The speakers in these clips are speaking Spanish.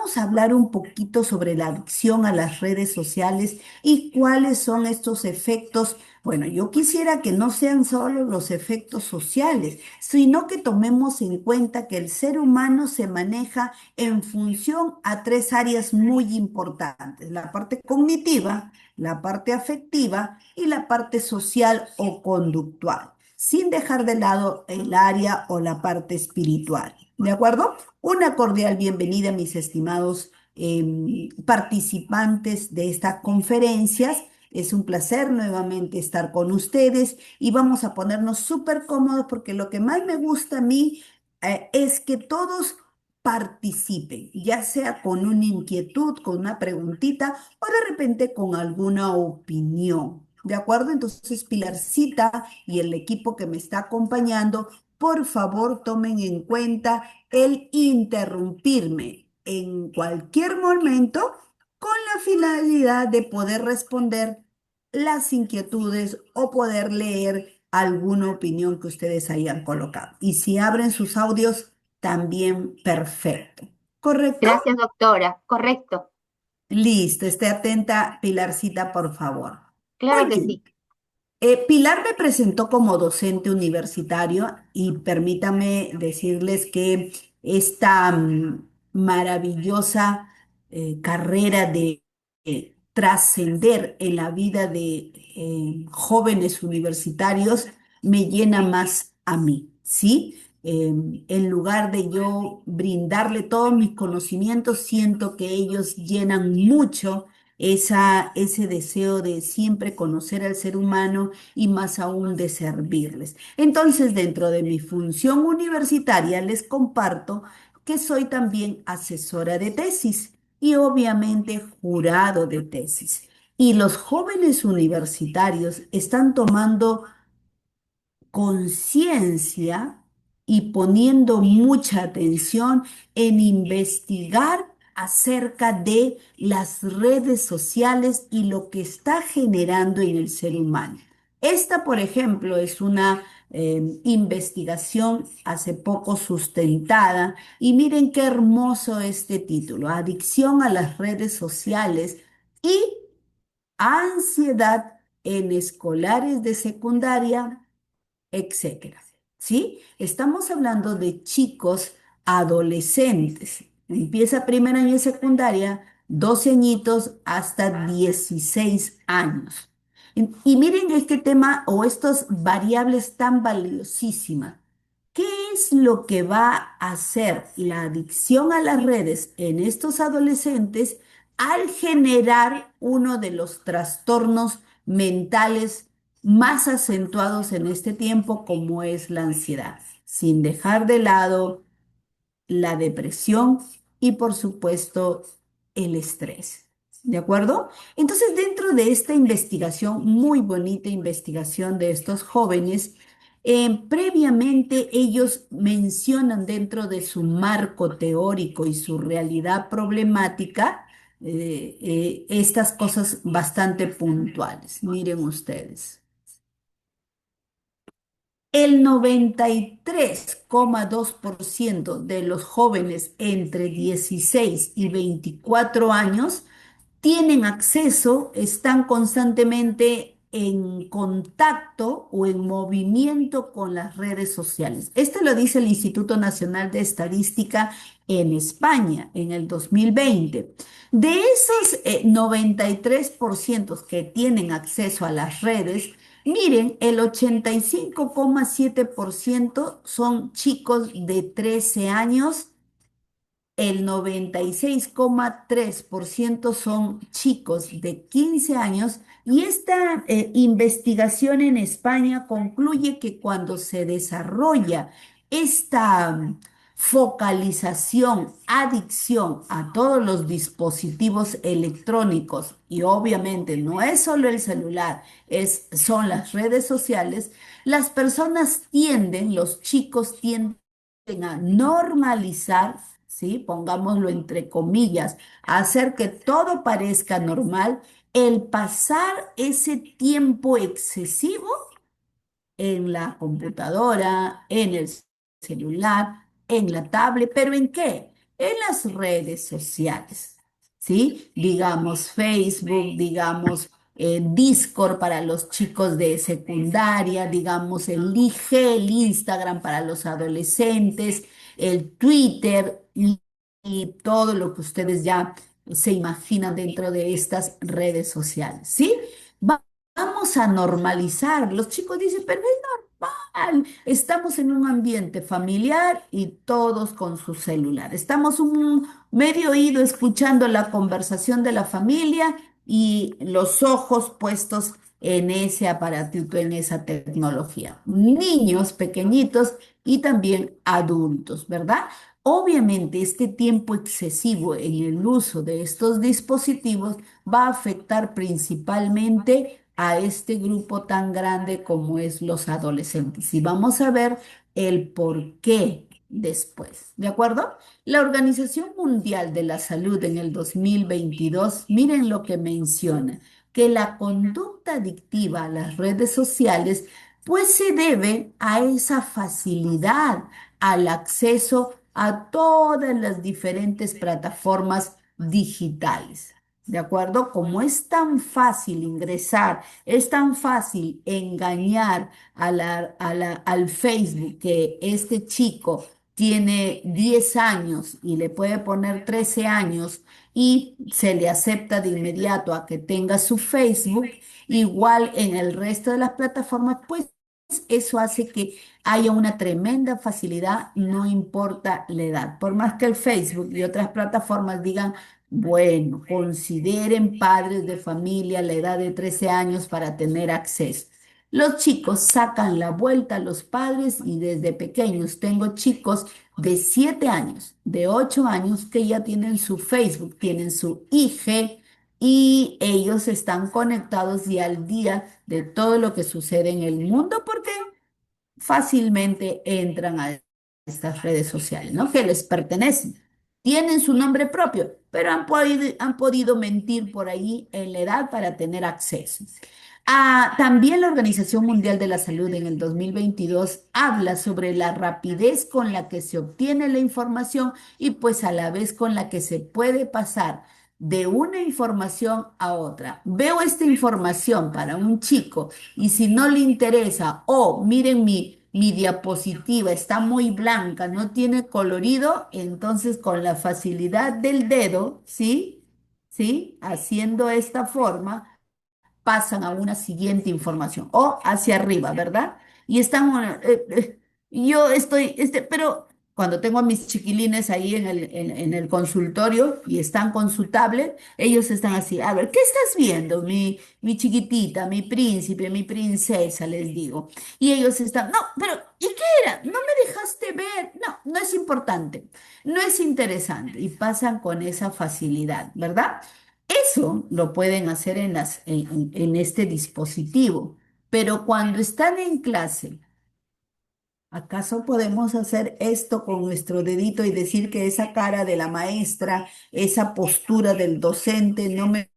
vamos a hablar un poquito sobre la adicción a las redes sociales y cuáles son estos efectos. Bueno, yo quisiera que no sean solo los efectos sociales, sino que tomemos en cuenta que el ser humano se maneja en función a tres áreas muy importantes: la parte cognitiva, la parte afectiva y la parte social o conductual, sin dejar de lado el área o la parte espiritual. ¿De acuerdo? Una cordial bienvenida, mis estimados participantes de estas conferencias. Es un placer nuevamente estar con ustedes y vamos a ponernos súper cómodos porque lo que más me gusta a mí es que todos participen, ya sea con una inquietud, con una preguntita o de repente con alguna opinión. ¿De acuerdo? Entonces, Pilarcita y el equipo que me está acompañando, por favor, tomen en cuenta el interrumpirme en cualquier momento con la finalidad de poder responder las inquietudes o poder leer alguna opinión que ustedes hayan colocado. Y si abren sus audios, también perfecto. ¿Correcto? Gracias, doctora. Correcto. Listo, esté atenta, Pilarcita, por favor. Muy Claro que bien. sí. Pilar me presentó como docente universitario y permítame decirles que esta maravillosa carrera de trascender en la vida de jóvenes universitarios me llena más a mí, ¿sí? En lugar de yo brindarle todos mis conocimientos, siento que ellos llenan mucho ese deseo de siempre conocer al ser humano y más aún de servirles. Entonces, dentro de mi función universitaria, les comparto que soy también asesora de tesis y obviamente jurado de tesis. Y los jóvenes universitarios están tomando conciencia y poniendo mucha atención en investigar acerca de las redes sociales y lo que está generando en el ser humano. Esta, por ejemplo, es una investigación hace poco sustentada y miren qué hermoso este título: Adicción a las redes sociales y ansiedad en escolares de secundaria, etcétera. ¿Sí? Estamos hablando de chicos adolescentes. Empieza primer año de secundaria, 12 añitos hasta 16 años. Y miren este tema o estas variables tan valiosísimas. ¿Qué es lo que va a hacer la adicción a las redes en estos adolescentes al generar uno de los trastornos mentales más acentuados en este tiempo, como es la ansiedad, sin dejar de lado la depresión y por supuesto el estrés? ¿De acuerdo? Entonces, dentro de esta investigación, muy bonita investigación de estos jóvenes, previamente ellos mencionan dentro de su marco teórico y su realidad problemática estas cosas bastante puntuales. Miren ustedes. El 93,2% de los jóvenes entre 16 y 24 años tienen acceso, están constantemente en contacto o en movimiento con las redes sociales. Esto lo dice el Instituto Nacional de Estadística en España en el 2020. De esos 93% que tienen acceso a las redes, miren, el 85,7% son chicos de 13 años, el 96,3% son chicos de 15 años y esta investigación en España concluye que cuando se desarrolla esta focalización, adicción a todos los dispositivos electrónicos, y obviamente no es solo el celular, son las redes sociales, las personas tienden, los chicos tienden a normalizar, ¿sí? Pongámoslo entre comillas, hacer que todo parezca normal, el pasar ese tiempo excesivo en la computadora, en el celular, en la tablet, pero ¿en qué? en las redes sociales, ¿sí? Digamos Facebook, digamos Discord para los chicos de secundaria, digamos el IG, el Instagram para los adolescentes, el Twitter y todo lo que ustedes ya se imaginan dentro de estas redes sociales, ¿sí? Vamos a normalizar. Los chicos dicen, pero estamos en un ambiente familiar y todos con su celular. Estamos un medio oído escuchando la conversación de la familia y los ojos puestos en ese aparatito, en esa tecnología. Niños pequeñitos y también adultos, ¿verdad? Obviamente, este tiempo excesivo en el uso de estos dispositivos va a afectar principalmente a este grupo tan grande como es los adolescentes. Y vamos a ver el por qué después, ¿de acuerdo? La Organización Mundial de la Salud en el 2022, miren lo que menciona, que la conducta adictiva a las redes sociales pues se debe a esa facilidad al acceso a todas las diferentes plataformas digitales. ¿De acuerdo? Como es tan fácil ingresar, es tan fácil engañar al Facebook que este chico tiene 10 años y le puede poner 13 años y se le acepta de inmediato a que tenga su Facebook, igual en el resto de las plataformas, pues eso hace que haya una tremenda facilidad, no importa la edad. Por más que el Facebook y otras plataformas digan, bueno, consideren padres de familia la edad de 13 años para tener acceso. Los chicos sacan la vuelta a los padres y desde pequeños tengo chicos de 7 años, de 8 años que ya tienen su Facebook, tienen su IG y ellos están conectados y al día de todo lo que sucede en el mundo porque fácilmente entran a estas redes sociales, ¿no? Que les pertenecen. Tienen su nombre propio, pero han podido mentir por ahí en la edad para tener acceso. También la Organización Mundial de la Salud en el 2022 habla sobre la rapidez con la que se obtiene la información y pues a la vez con la que se puede pasar de una información a otra. Veo esta información para un chico y si no le interesa, miren mi diapositiva, está muy blanca, no tiene colorido, entonces con la facilidad del dedo, ¿sí? ¿Sí? Haciendo esta forma pasan a una siguiente información o hacia arriba, ¿verdad? Y están, yo estoy, pero cuando tengo a mis chiquilines ahí en el consultorio y están con su tablet, ellos están así, a ver, ¿qué estás viendo? Mi chiquitita, mi príncipe, mi princesa, les digo. Y ellos están, no, pero ¿y qué era? No me dejaste ver. No, no es importante, no es interesante. Y pasan con esa facilidad, ¿verdad? Eso lo pueden hacer en este dispositivo, pero cuando están en clase, ¿acaso podemos hacer esto con nuestro dedito y decir que esa cara de la maestra, esa postura del docente no me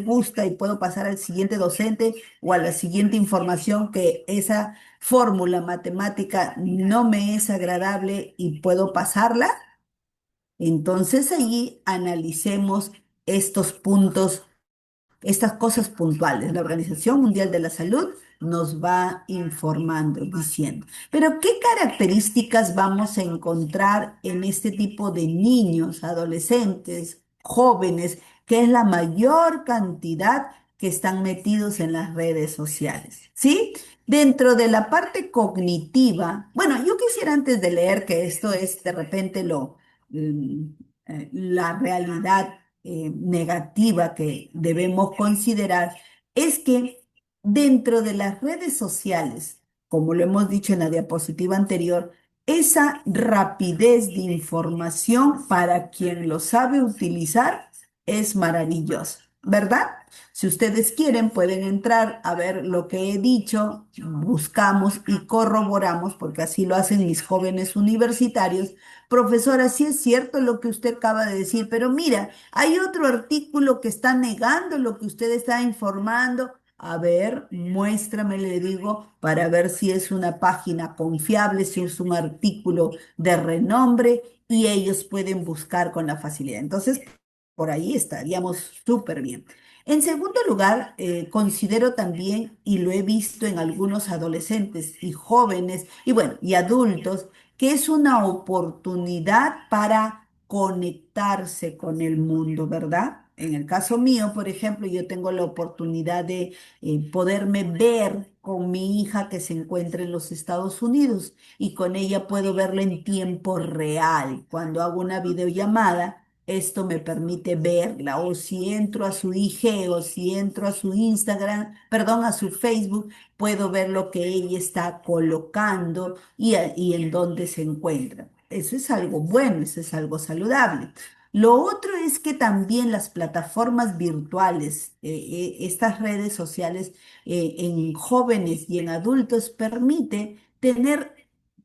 gusta y puedo pasar al siguiente docente o a la siguiente información que esa fórmula matemática no me es agradable y puedo pasarla? Entonces allí analicemos estos puntos, estas cosas puntuales. La Organización Mundial de la Salud nos va informando, diciendo, pero ¿qué características vamos a encontrar en este tipo de niños, adolescentes, jóvenes, que es la mayor cantidad que están metidos en las redes sociales? ¿Sí? Dentro de la parte cognitiva, bueno, yo quisiera antes de leer que esto es de repente mm, la realidad negativa que debemos considerar es que dentro de las redes sociales, como lo hemos dicho en la diapositiva anterior, esa rapidez de información para quien lo sabe utilizar es maravillosa, ¿verdad? Si ustedes quieren, pueden entrar a ver lo que he dicho, buscamos y corroboramos, porque así lo hacen mis jóvenes universitarios. Profesora, sí es cierto lo que usted acaba de decir, pero mira, hay otro artículo que está negando lo que usted está informando. A ver, muéstrame, le digo, para ver si es una página confiable, si es un artículo de renombre y ellos pueden buscar con la facilidad. Entonces, por ahí estaríamos súper bien. En segundo lugar, considero también, y lo he visto en algunos adolescentes y jóvenes, y bueno, y adultos, que es una oportunidad para conectarse con el mundo, ¿verdad? En el caso mío, por ejemplo, yo tengo la oportunidad de poderme ver con mi hija que se encuentra en los Estados Unidos y con ella puedo verla en tiempo real. Cuando hago una videollamada, esto me permite verla. O si entro a su IG o si entro a su Instagram, perdón, a su Facebook, puedo ver lo que ella está colocando y en dónde se encuentra. Eso es algo bueno, eso es algo saludable. Lo otro es que también las plataformas virtuales, estas redes sociales en jóvenes y en adultos permite tener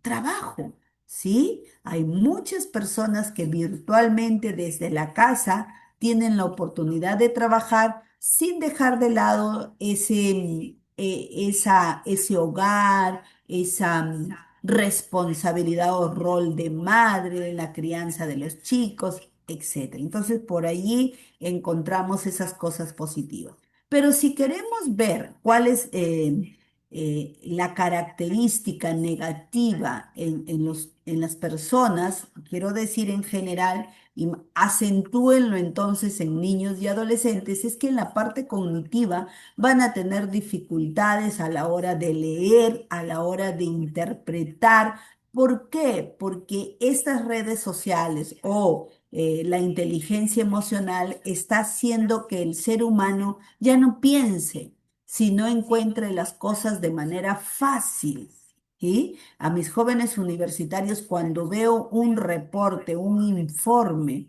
trabajo, ¿sí? Hay muchas personas que virtualmente desde la casa tienen la oportunidad de trabajar sin dejar de lado ese hogar, esa responsabilidad o rol de madre en la crianza de los chicos, etcétera. Entonces, por allí encontramos esas cosas positivas. Pero si queremos ver cuál es la característica negativa en las personas, quiero decir en general, y acentúenlo entonces en niños y adolescentes, es que en la parte cognitiva van a tener dificultades a la hora de leer, a la hora de interpretar. ¿Por qué? Porque estas redes sociales o la inteligencia emocional está haciendo que el ser humano ya no piense, sino encuentre las cosas de manera fácil. ¿Sí? A mis jóvenes universitarios, cuando veo un reporte, un informe,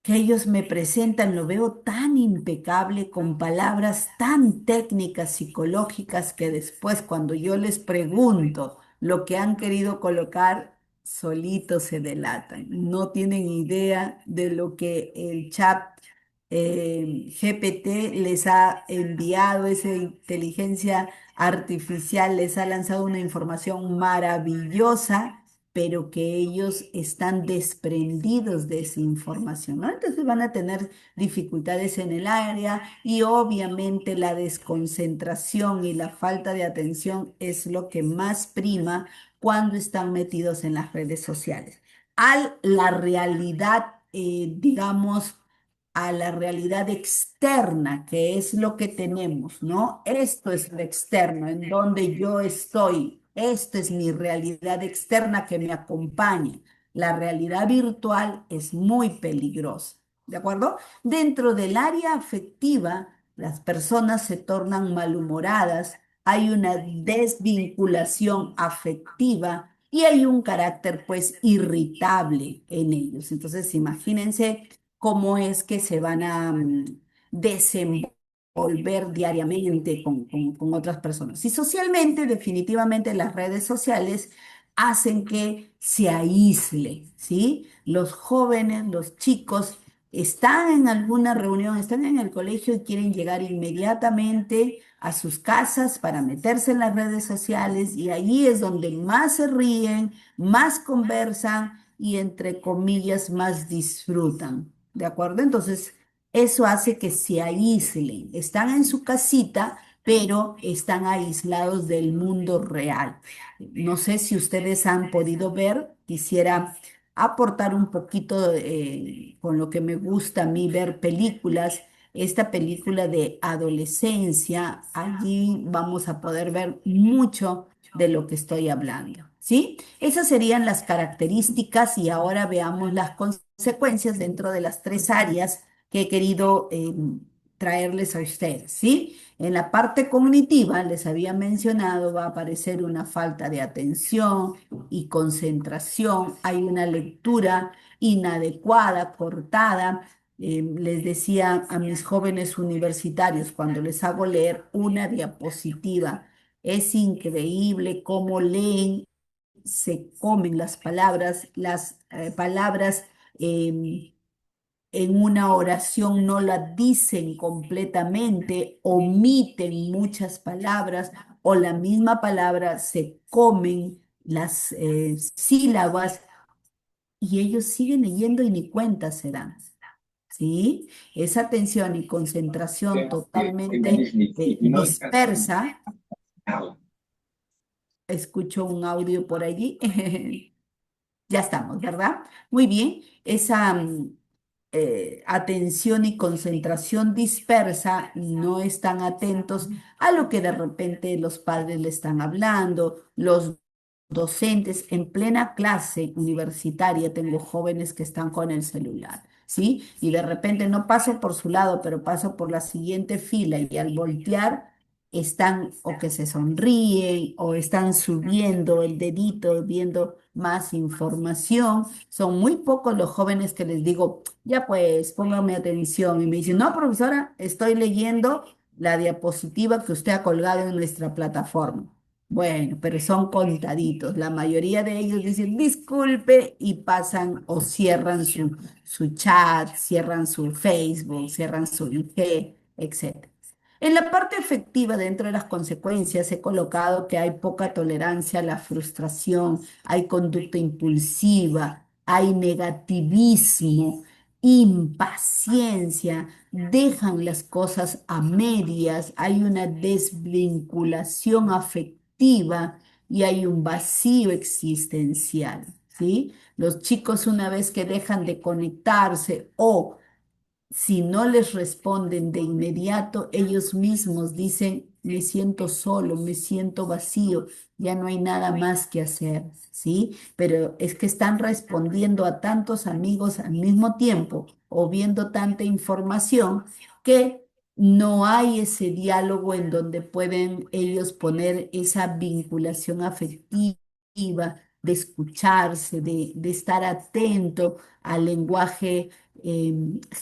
que ellos me presentan, lo veo tan impecable, con palabras tan técnicas, psicológicas, que después cuando yo les pregunto lo que han querido colocar, solitos se delatan. No tienen idea de lo que el chat GPT les ha enviado, esa inteligencia artificial les ha lanzado una información maravillosa, pero que ellos están desprendidos de esa información, ¿no? Entonces van a tener dificultades en el área y obviamente la desconcentración y la falta de atención es lo que más prima cuando están metidos en las redes sociales. La realidad, digamos, a la realidad externa, que es lo que tenemos, ¿no? Esto es lo externo, en donde yo estoy. Esto es mi realidad externa que me acompaña. La realidad virtual es muy peligrosa, ¿de acuerdo? Dentro del área afectiva, las personas se tornan malhumoradas, hay una desvinculación afectiva y hay un carácter pues irritable en ellos. Entonces, imagínense cómo es que se van a desenvolver diariamente con otras personas. Y socialmente, definitivamente las redes sociales hacen que se aísle, ¿sí? Los jóvenes, los chicos están en alguna reunión, están en el colegio y quieren llegar inmediatamente a sus casas para meterse en las redes sociales y ahí es donde más se ríen, más conversan y entre comillas más disfrutan. ¿De acuerdo? Entonces, eso hace que se aíslen. Están en su casita, pero están aislados del mundo real. No sé si ustedes han podido ver, quisiera aportar un poquito con lo que me gusta a mí ver películas. Esta película de adolescencia, allí vamos a poder ver mucho de lo que estoy hablando, ¿sí? Esas serían las características y ahora veamos las consecuencias dentro de las tres áreas que he querido traerles a ustedes, ¿sí? En la parte cognitiva, les había mencionado, va a aparecer una falta de atención y concentración, hay una lectura inadecuada, cortada. Les decía a mis jóvenes universitarios cuando les hago leer una diapositiva, es increíble cómo leen, se comen las palabras em, en una oración no la dicen completamente, omiten muchas palabras o la misma palabra se comen las sílabas y ellos siguen leyendo y ni cuenta se dan. ¿Sí? Esa atención y concentración totalmente dispersa. Escucho un audio por allí. Ya estamos, ¿verdad? Muy bien. Esa atención y concentración dispersa, no están atentos a lo que de repente los padres le están hablando, los docentes en plena clase universitaria, tengo jóvenes que están con el celular, ¿sí? Y de repente no paso por su lado, pero paso por la siguiente fila y al voltear están o que se sonríen o están subiendo el dedito, viendo más información. Son muy pocos los jóvenes que les digo, ya pues, póngame atención. Y me dicen, no, profesora, estoy leyendo la diapositiva que usted ha colgado en nuestra plataforma. Bueno, pero son contaditos. La mayoría de ellos dicen disculpe y pasan o cierran su chat, cierran su Facebook, cierran su IG, etc. En la parte efectiva, dentro de las consecuencias, he colocado que hay poca tolerancia a la frustración, hay conducta impulsiva, hay negativismo, impaciencia, dejan las cosas a medias, hay una desvinculación afectiva y hay un vacío existencial, ¿sí? Los chicos una vez que dejan de conectarse o si no les responden de inmediato, ellos mismos dicen, me siento solo, me siento vacío, ya no hay nada más que hacer, ¿sí? Pero es que están respondiendo a tantos amigos al mismo tiempo o viendo tanta información que no hay ese diálogo en donde pueden ellos poner esa vinculación afectiva, de escucharse, de estar atento al lenguaje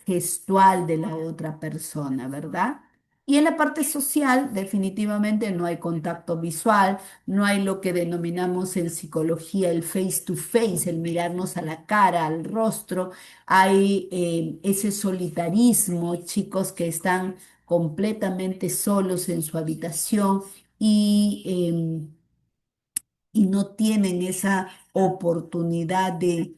gestual de la otra persona, ¿verdad? Y en la parte social, definitivamente no hay contacto visual, no hay lo que denominamos en psicología el face to face, el mirarnos a la cara, al rostro. Hay ese solitarismo, chicos que están completamente solos en su habitación y no tienen esa oportunidad de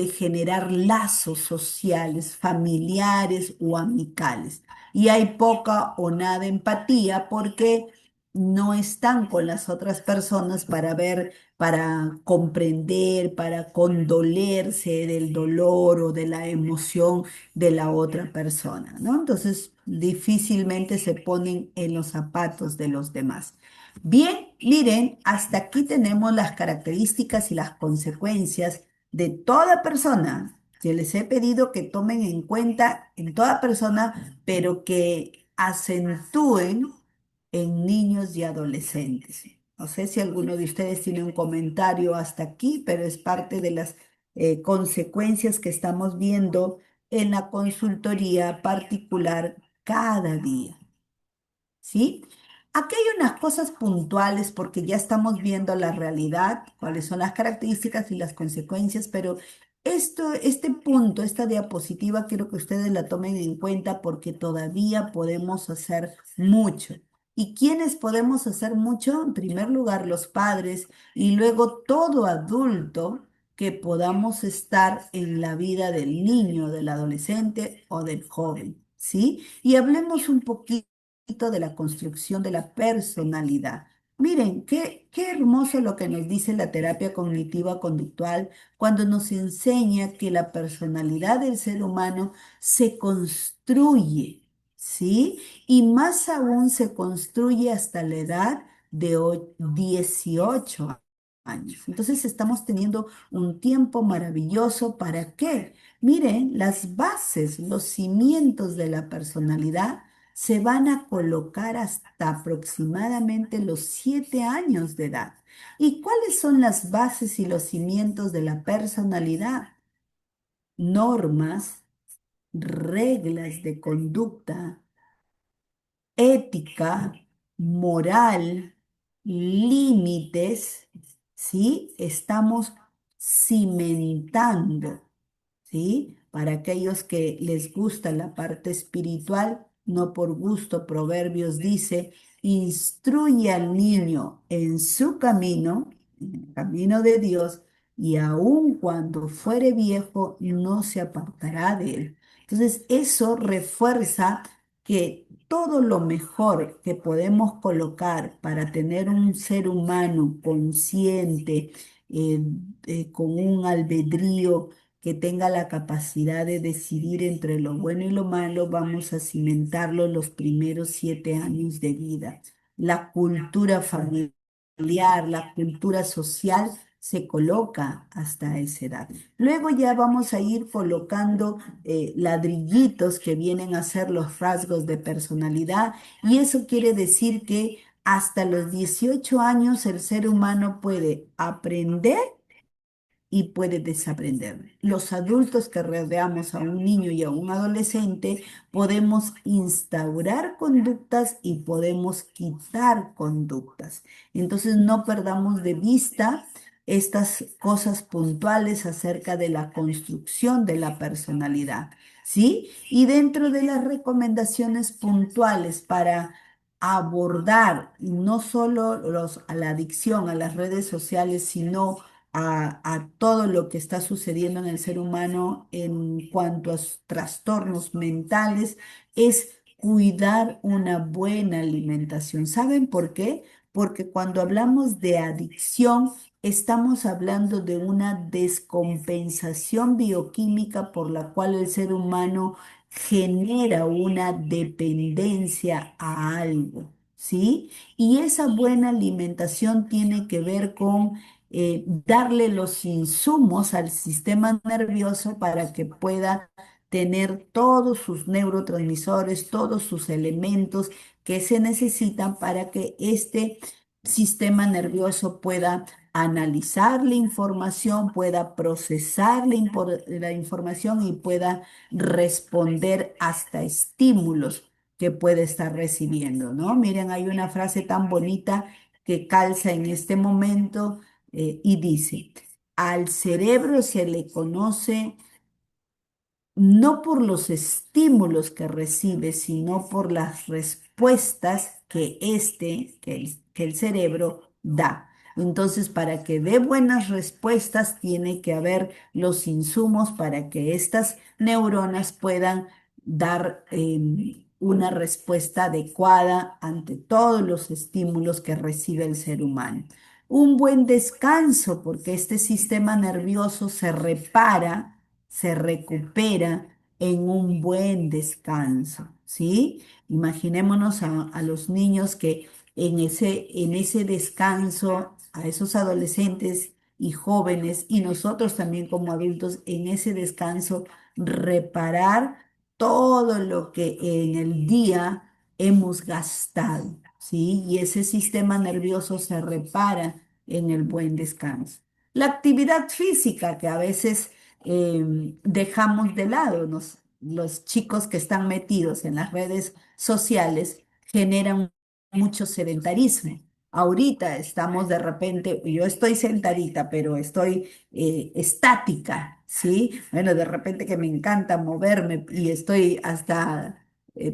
generar lazos sociales, familiares o amicales. Y hay poca o nada empatía porque no están con las otras personas para ver, para comprender, para condolerse del dolor o de la emoción de la otra persona, ¿no? Entonces, difícilmente se ponen en los zapatos de los demás. Bien, miren, hasta aquí tenemos las características y las consecuencias de toda persona que les he pedido que tomen en cuenta en toda persona, pero que acentúen en niños y adolescentes. No sé si alguno de ustedes tiene un comentario hasta aquí, pero es parte de las consecuencias que estamos viendo en la consultoría particular cada día. ¿Sí? Aquí hay unas cosas puntuales porque ya estamos viendo la realidad, cuáles son las características y las consecuencias, pero este punto, esta diapositiva, quiero que ustedes la tomen en cuenta porque todavía podemos hacer mucho. ¿Y quiénes podemos hacer mucho? En primer lugar, los padres y luego todo adulto que podamos estar en la vida del niño, del adolescente o del joven, ¿sí? Y hablemos un poquito de la construcción de la personalidad. Miren, qué hermoso lo que nos dice la terapia cognitiva conductual cuando nos enseña que la personalidad del ser humano se construye, ¿sí? Y más aún se construye hasta la edad de 18 años. Entonces estamos teniendo un tiempo maravilloso. ¿Para qué? Miren, las bases, los cimientos de la personalidad se van a colocar hasta aproximadamente los 7 años de edad. ¿Y cuáles son las bases y los cimientos de la personalidad? Normas, reglas de conducta, ética, moral, límites, ¿sí? Estamos cimentando, ¿sí? Para aquellos que les gusta la parte espiritual, no por gusto, Proverbios dice, instruye al niño en el camino de Dios, y aun cuando fuere viejo, no se apartará de él. Entonces, eso refuerza que todo lo mejor que podemos colocar para tener un ser humano consciente, eh, con un albedrío que tenga la capacidad de decidir entre lo bueno y lo malo, vamos a cimentarlo los primeros 7 años de vida. La cultura familiar, la cultura social se coloca hasta esa edad. Luego ya vamos a ir colocando ladrillitos que vienen a ser los rasgos de personalidad, y eso quiere decir que hasta los 18 años el ser humano puede aprender y puede desaprender. Los adultos que rodeamos a un niño y a un adolescente podemos instaurar conductas y podemos quitar conductas. Entonces no perdamos de vista estas cosas puntuales acerca de la construcción de la personalidad, ¿sí? Y dentro de las recomendaciones puntuales para abordar no solo a la adicción a las redes sociales, sino a todo lo que está sucediendo en el ser humano en cuanto a trastornos mentales, es cuidar una buena alimentación. ¿Saben por qué? Porque cuando hablamos de adicción, estamos hablando de una descompensación bioquímica por la cual el ser humano genera una dependencia a algo, ¿sí? Y esa buena alimentación tiene que ver con darle los insumos al sistema nervioso para que pueda tener todos sus neurotransmisores, todos sus elementos que se necesitan para que este sistema nervioso pueda analizar la información, pueda procesar la información y pueda responder hasta estímulos que puede estar recibiendo, ¿no? Miren, hay una frase tan bonita que calza en este momento, y dice, al cerebro se le conoce no por los estímulos que recibe, sino por las respuestas que el cerebro da. Entonces, para que dé buenas respuestas, tiene que haber los insumos para que estas neuronas puedan dar una respuesta adecuada ante todos los estímulos que recibe el ser humano. Un buen descanso, porque este sistema nervioso se recupera en un buen descanso, ¿sí? Imaginémonos a los niños que en ese descanso, a esos adolescentes y jóvenes, y nosotros también como adultos, en ese descanso, reparar todo lo que en el día hemos gastado, ¿sí? Y ese sistema nervioso se repara en el buen descanso. La actividad física que a veces dejamos de lado. Los chicos que están metidos en las redes sociales generan mucho sedentarismo. Ahorita estamos de repente, yo estoy sentadita, pero estoy estática, ¿sí? Bueno, de repente que me encanta moverme y estoy hasta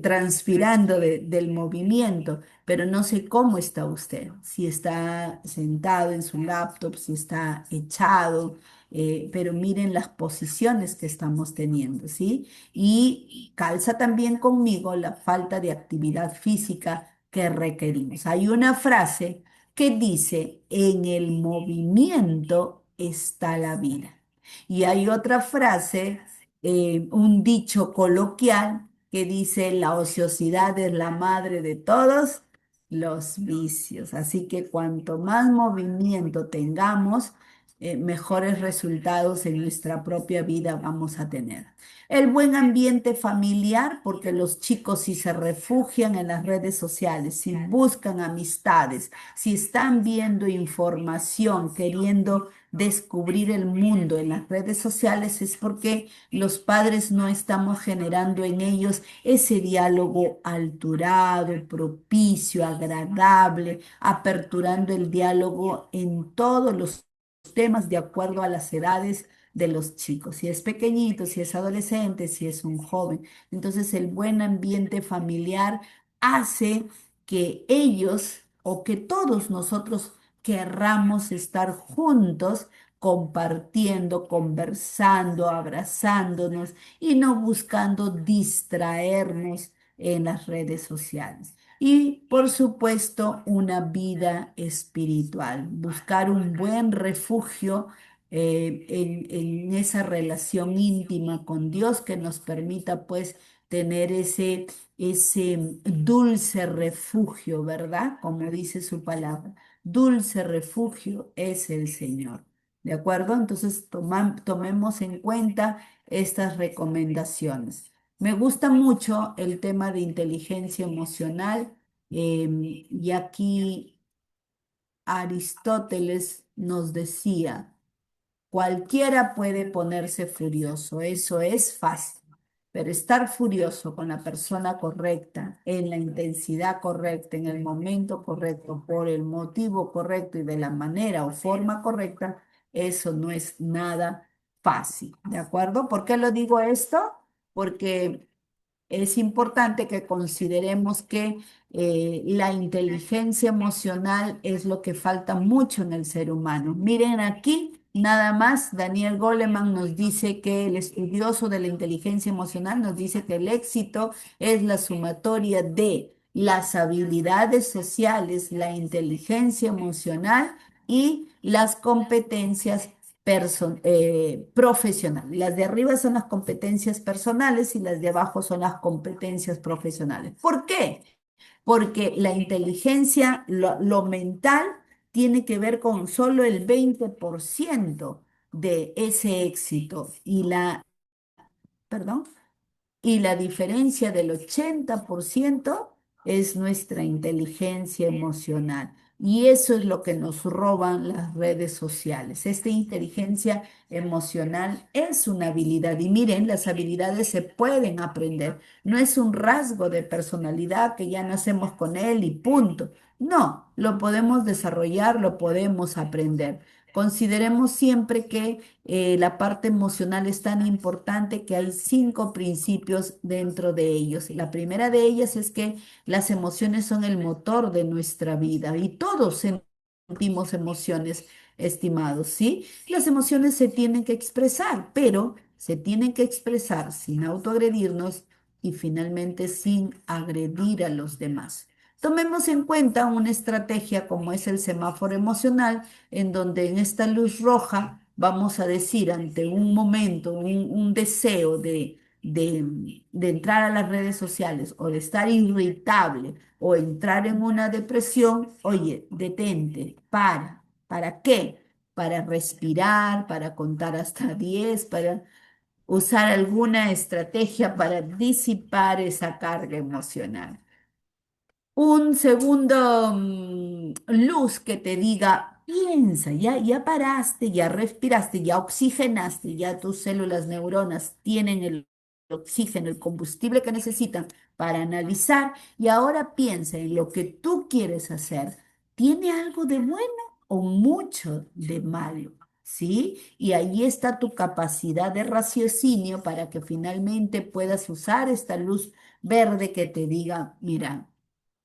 transpirando del movimiento, pero no sé cómo está usted, si está sentado en su laptop, si está echado, pero miren las posiciones que estamos teniendo, ¿sí? Y calza también conmigo la falta de actividad física que requerimos. Hay una frase que dice, en el movimiento está la vida. Y hay otra frase, un dicho coloquial que dice, la ociosidad es la madre de todos los vicios. Así que cuanto más movimiento tengamos, mejores resultados en nuestra propia vida vamos a tener. El buen ambiente familiar, porque los chicos si se refugian en las redes sociales, si buscan amistades, si están viendo información, queriendo descubrir el mundo en las redes sociales, es porque los padres no estamos generando en ellos ese diálogo alturado, propicio, agradable, aperturando el diálogo en todos los temas de acuerdo a las edades de los chicos, si es pequeñito, si es adolescente, si es un joven. Entonces el buen ambiente familiar hace que ellos o que todos nosotros querramos estar juntos compartiendo, conversando, abrazándonos y no buscando distraernos en las redes sociales. Y por supuesto, una vida espiritual, buscar un buen refugio en esa relación íntima con Dios que nos permita pues tener ese dulce refugio, ¿verdad? Como dice su palabra, dulce refugio es el Señor. ¿De acuerdo? Entonces tomemos en cuenta estas recomendaciones. Me gusta mucho el tema de inteligencia emocional y aquí Aristóteles nos decía, cualquiera puede ponerse furioso, eso es fácil, pero estar furioso con la persona correcta, en la intensidad correcta, en el momento correcto, por el motivo correcto y de la manera o forma correcta, eso no es nada fácil, ¿de acuerdo? ¿Por qué lo digo esto? Porque es importante que consideremos que la inteligencia emocional es lo que falta mucho en el ser humano. Miren aquí, nada más, Daniel Goleman nos dice que el estudioso de la inteligencia emocional nos dice que el éxito es la sumatoria de las habilidades sociales, la inteligencia emocional y las competencias profesionales. Las de arriba son las competencias personales y las de abajo son las competencias profesionales. ¿Por qué? Porque la inteligencia, lo mental, tiene que ver con solo el 20% de ese éxito perdón, y la diferencia del 80% es nuestra inteligencia emocional. Y eso es lo que nos roban las redes sociales. Esta inteligencia emocional es una habilidad. Y miren, las habilidades se pueden aprender. No es un rasgo de personalidad que ya nacemos con él y punto. No, lo podemos desarrollar, lo podemos aprender. Consideremos siempre que la parte emocional es tan importante que hay 5 principios dentro de ellos. La primera de ellas es que las emociones son el motor de nuestra vida y todos sentimos emociones, estimados, ¿sí? Las emociones se tienen que expresar, pero se tienen que expresar sin autoagredirnos y finalmente sin agredir a los demás. Tomemos en cuenta una estrategia como es el semáforo emocional, en donde en esta luz roja vamos a decir ante un momento, un deseo de entrar a las redes sociales o de estar irritable o entrar en una depresión, oye, detente, para. ¿Para qué? Para respirar, para contar hasta 10, para usar alguna estrategia para disipar esa carga emocional. Un segundo luz que te diga, piensa, ya paraste, ya respiraste, ya oxigenaste, ya tus células neuronas tienen el oxígeno, el combustible que necesitan para analizar y ahora piensa en lo que tú quieres hacer. ¿Tiene algo de bueno o mucho de malo? ¿Sí? Y ahí está tu capacidad de raciocinio para que finalmente puedas usar esta luz verde que te diga, mira.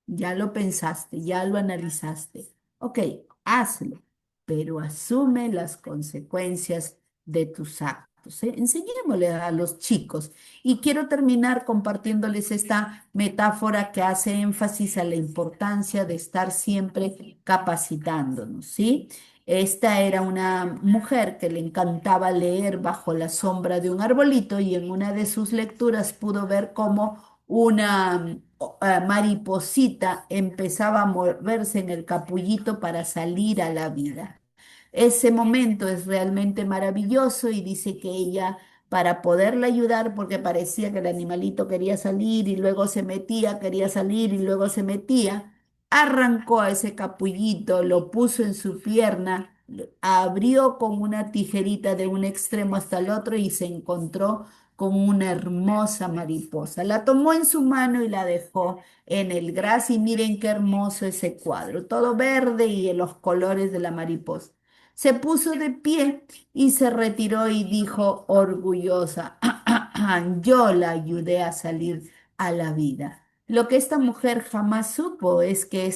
Ya lo pensaste, ya lo analizaste. Ok, hazlo, pero asume las consecuencias de tus actos. ¿Eh? Enseñémosle a los chicos. Y quiero terminar compartiéndoles esta metáfora que hace énfasis a la importancia de estar siempre capacitándonos, ¿sí? Esta era una mujer que le encantaba leer bajo la sombra de un arbolito y en una de sus lecturas pudo ver cómo una mariposita empezaba a moverse en el capullito para salir a la vida. Ese momento es realmente maravilloso y dice que ella, para poderla ayudar, porque parecía que el animalito quería salir y luego se metía, quería salir y luego se metía, arrancó a ese capullito, lo puso en su pierna, abrió con una tijerita de un extremo hasta el otro y se encontró con una hermosa mariposa. La tomó en su mano y la dejó en el gras y miren qué hermoso ese cuadro, todo verde y en los colores de la mariposa. Se puso de pie y se retiró y dijo orgullosa, yo la ayudé a salir a la vida. Lo que esta mujer jamás supo es que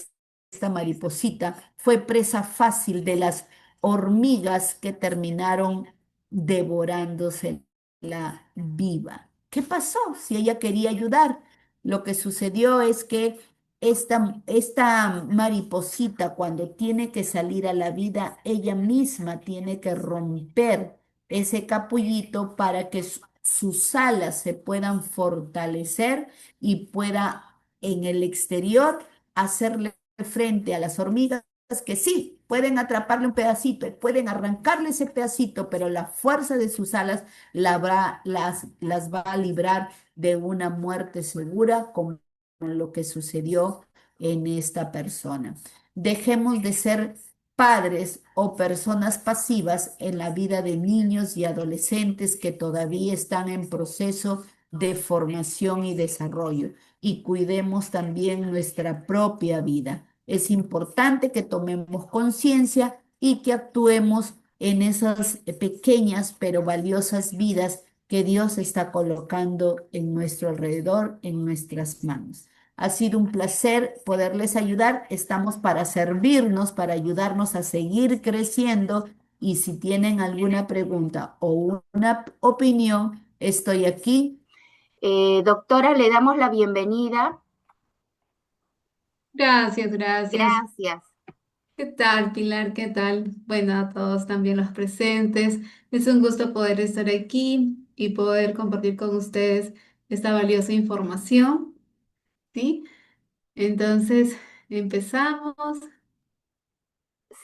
esta mariposita fue presa fácil de las hormigas que terminaron devorándose la viva. ¿Qué pasó? Si ella quería ayudar, lo que sucedió es que esta mariposita, cuando tiene que salir a la vida, ella misma tiene que romper ese capullito para que sus alas se puedan fortalecer y pueda en el exterior hacerle frente a las hormigas que sí, pueden atraparle un pedacito, pueden arrancarle ese pedacito, pero la fuerza de sus alas las va a librar de una muerte segura, como lo que sucedió en esta persona. Dejemos de ser padres o personas pasivas en la vida de niños y adolescentes que todavía están en proceso de formación y desarrollo, y cuidemos también nuestra propia vida. Es importante que tomemos conciencia y que actuemos en esas pequeñas pero valiosas vidas que Dios está colocando en nuestro alrededor, en nuestras manos. Ha sido un placer poderles ayudar. Estamos para servirnos, para ayudarnos a seguir creciendo. Y si tienen alguna pregunta o una opinión, estoy aquí. Doctora, le damos la bienvenida. Gracias, gracias. Gracias. ¿Qué tal, Pilar? ¿Qué tal? Bueno, a todos también los presentes. Es un gusto poder estar aquí y poder compartir con ustedes esta valiosa información, ¿sí? Entonces, empezamos.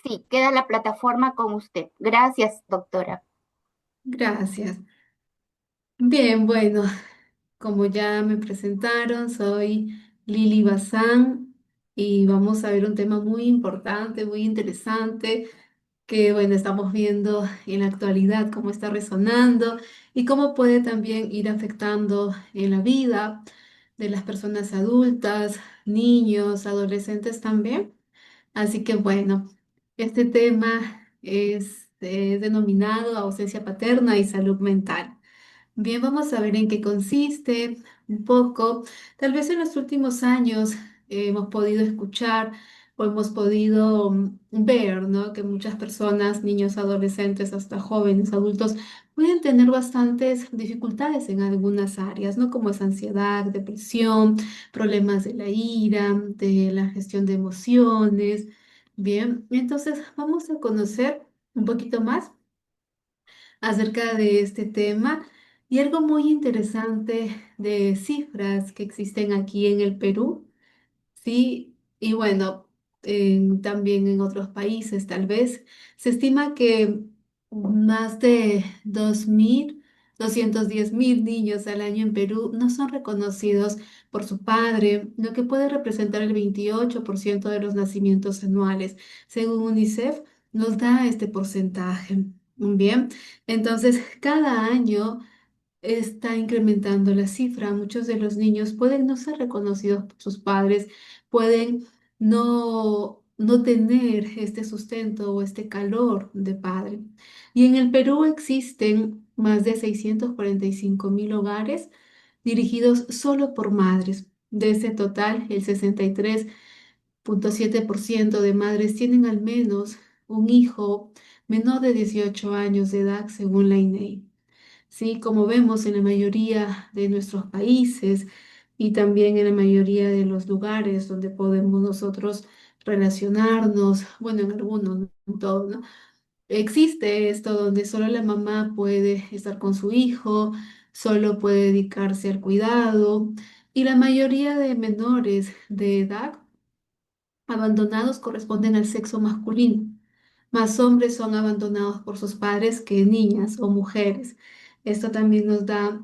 Sí, queda la plataforma con usted. Gracias, doctora. Gracias. Bien, bueno, como ya me presentaron, soy Lili Bazán y vamos a ver un tema muy importante, muy interesante que bueno, estamos viendo en la actualidad cómo está resonando y cómo puede también ir afectando en la vida de las personas adultas, niños, adolescentes también. Así que bueno, este tema es denominado ausencia paterna y salud mental. Bien, vamos a ver en qué consiste un poco. Tal vez en los últimos años hemos podido escuchar o hemos podido ver, ¿no? Que muchas personas, niños, adolescentes, hasta jóvenes, adultos, pueden tener bastantes dificultades en algunas áreas, ¿no? Como es ansiedad, depresión, problemas de la ira, de la gestión de emociones. Bien, entonces vamos a conocer un poquito más acerca de este tema y algo muy interesante de cifras que existen aquí en el Perú, ¿sí? Y bueno, también en otros países tal vez. Se estima que más de 210.000 niños al año en Perú no son reconocidos por su padre, lo que puede representar el 28% de los nacimientos anuales. Según UNICEF, nos da este porcentaje. Bien, entonces cada año está incrementando la cifra. Muchos de los niños pueden no ser reconocidos por sus padres, pueden no tener este sustento o este calor de padre. Y en el Perú existen más de 645.000 hogares dirigidos solo por madres. De ese total, el 63,7% de madres tienen al menos un hijo menor de 18 años de edad, según la INEI. Sí, como vemos en la mayoría de nuestros países y también en la mayoría de los lugares donde podemos nosotros relacionarnos, bueno, en algunos, no en todo, ¿no? Existe esto donde solo la mamá puede estar con su hijo, solo puede dedicarse al cuidado y la mayoría de menores de edad abandonados corresponden al sexo masculino. Más hombres son abandonados por sus padres que niñas o mujeres. Esto también nos da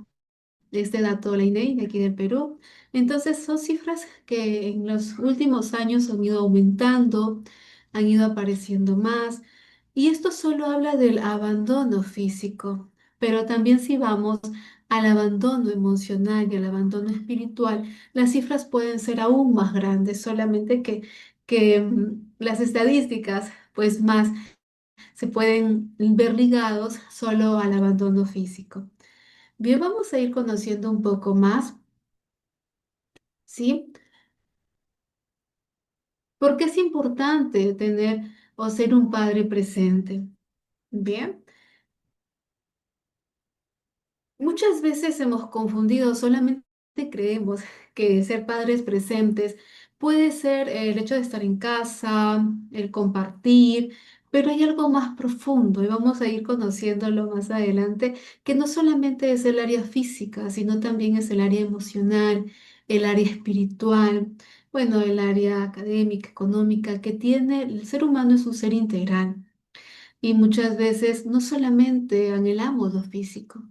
este dato de la INEI de aquí del Perú. Entonces son cifras que en los últimos años han ido aumentando, han ido apareciendo más. Y esto solo habla del abandono físico, pero también si vamos al abandono emocional y al abandono espiritual, las cifras pueden ser aún más grandes, solamente que las estadísticas, pues más se pueden ver ligados solo al abandono físico. Bien, vamos a ir conociendo un poco más, ¿sí? ¿Por qué es importante tener o ser un padre presente? Bien. Muchas veces hemos confundido, solamente creemos que ser padres presentes puede ser el hecho de estar en casa, el compartir, pero hay algo más profundo y vamos a ir conociéndolo más adelante, que no solamente es el área física, sino también es el área emocional, el área espiritual, bueno, el área académica, económica, que tiene, el ser humano es un ser integral. Y muchas veces no solamente anhelamos lo físico,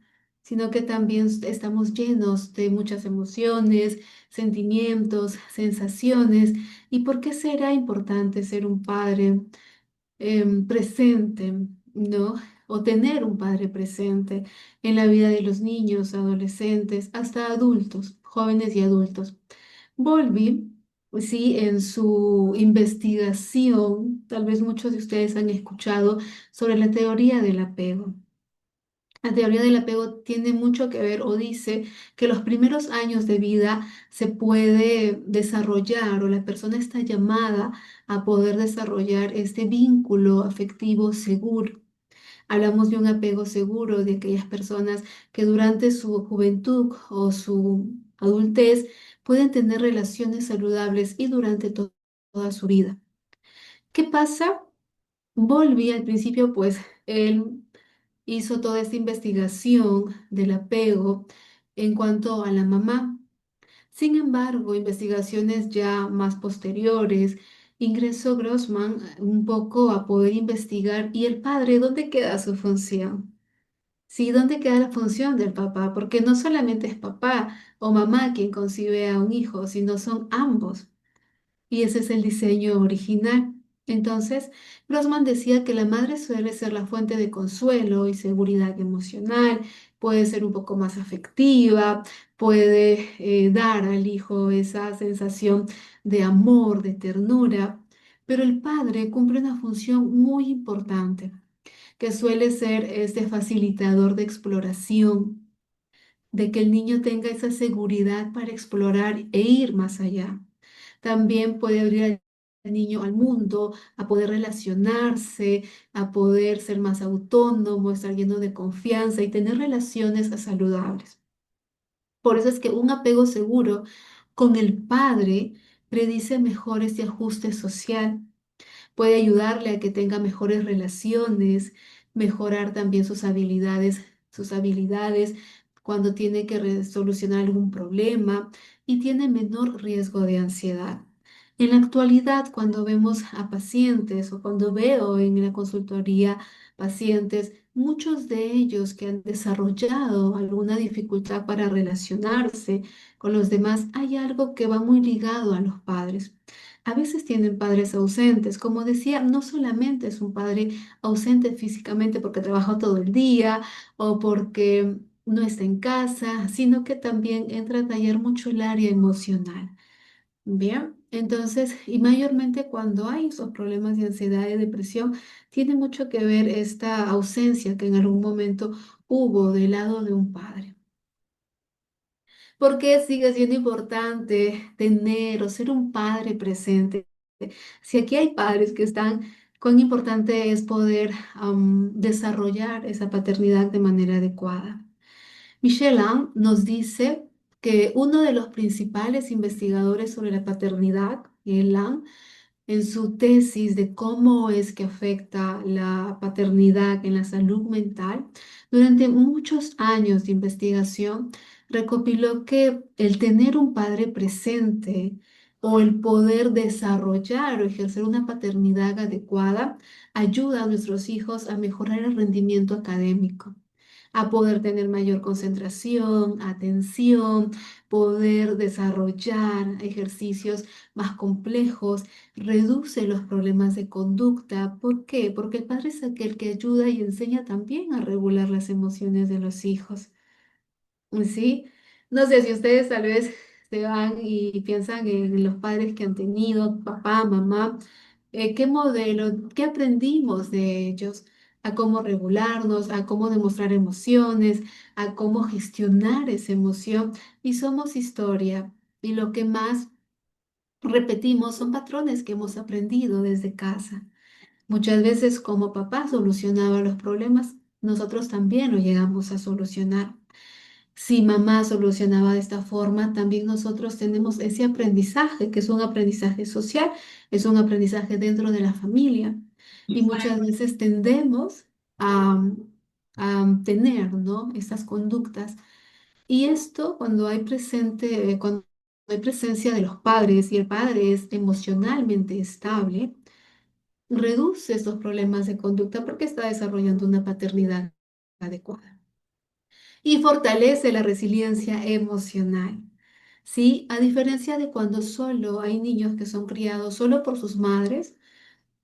sino que también estamos llenos de muchas emociones, sentimientos, sensaciones. ¿Y por qué será importante ser un padre presente, ¿no? O tener un padre presente en la vida de los niños, adolescentes, hasta adultos, jóvenes y adultos? Bowlby, sí, en su investigación, tal vez muchos de ustedes han escuchado sobre la teoría del apego. La teoría del apego tiene mucho que ver o dice que los primeros años de vida se puede desarrollar o la persona está llamada a poder desarrollar este vínculo afectivo seguro. Hablamos de un apego seguro de aquellas personas que durante su juventud o su adultez pueden tener relaciones saludables y durante toda su vida. ¿Qué pasa? Volví al principio, pues él hizo toda esta investigación del apego en cuanto a la mamá. Sin embargo, investigaciones ya más posteriores, ingresó Grossman un poco a poder investigar y el padre, ¿dónde queda su función? Sí, ¿dónde queda la función del papá? Porque no solamente es papá o mamá quien concibe a un hijo, sino son ambos. Y ese es el diseño original. Entonces, Grossman decía que la madre suele ser la fuente de consuelo y seguridad emocional, puede ser un poco más afectiva, puede dar al hijo esa sensación de amor, de ternura, pero el padre cumple una función muy importante, que suele ser este facilitador de exploración, de que el niño tenga esa seguridad para explorar e ir más allá. También puede abrir al niño al mundo, a poder relacionarse, a poder ser más autónomo, estar lleno de confianza y tener relaciones saludables. Por eso es que un apego seguro con el padre predice mejor este ajuste social, puede ayudarle a que tenga mejores relaciones, mejorar también sus habilidades cuando tiene que solucionar algún problema y tiene menor riesgo de ansiedad. En la actualidad, cuando vemos a pacientes o cuando veo en la consultoría pacientes, muchos de ellos que han desarrollado alguna dificultad para relacionarse con los demás, hay algo que va muy ligado a los padres. A veces tienen padres ausentes. Como decía, no solamente es un padre ausente físicamente porque trabaja todo el día o porque no está en casa, sino que también entra a tallar mucho el área emocional. Bien, entonces, y mayormente cuando hay esos problemas de ansiedad y depresión, tiene mucho que ver esta ausencia que en algún momento hubo del lado de un padre. ¿Por qué sigue siendo importante tener o ser un padre presente? Si aquí hay padres que están, cuán importante es poder desarrollar esa paternidad de manera adecuada. Michelle Lam nos dice que uno de los principales investigadores sobre la paternidad, Lam, en su tesis de cómo es que afecta la paternidad en la salud mental, durante muchos años de investigación, recopiló que el tener un padre presente o el poder desarrollar o ejercer una paternidad adecuada ayuda a nuestros hijos a mejorar el rendimiento académico, a poder tener mayor concentración, atención, poder desarrollar ejercicios más complejos, reduce los problemas de conducta. ¿Por qué? Porque el padre es aquel que ayuda y enseña también a regular las emociones de los hijos. ¿Sí? No sé si ustedes tal vez se van y piensan en los padres que han tenido, papá, mamá. qué modelo, qué aprendimos de ellos, a cómo regularnos, a cómo demostrar emociones, a cómo gestionar esa emoción. Y somos historia. Y lo que más repetimos son patrones que hemos aprendido desde casa. Muchas veces como papá solucionaba los problemas, nosotros también lo llegamos a solucionar. Si mamá solucionaba de esta forma, también nosotros tenemos ese aprendizaje, que es un aprendizaje social, es un aprendizaje dentro de la familia. Y muchas veces tendemos a, a tener, ¿no? Estas conductas. Y esto cuando hay cuando hay presencia de los padres y el padre es emocionalmente estable, reduce estos problemas de conducta porque está desarrollando una paternidad adecuada y fortalece la resiliencia emocional. ¿Sí? A diferencia de cuando solo hay niños que son criados solo por sus madres,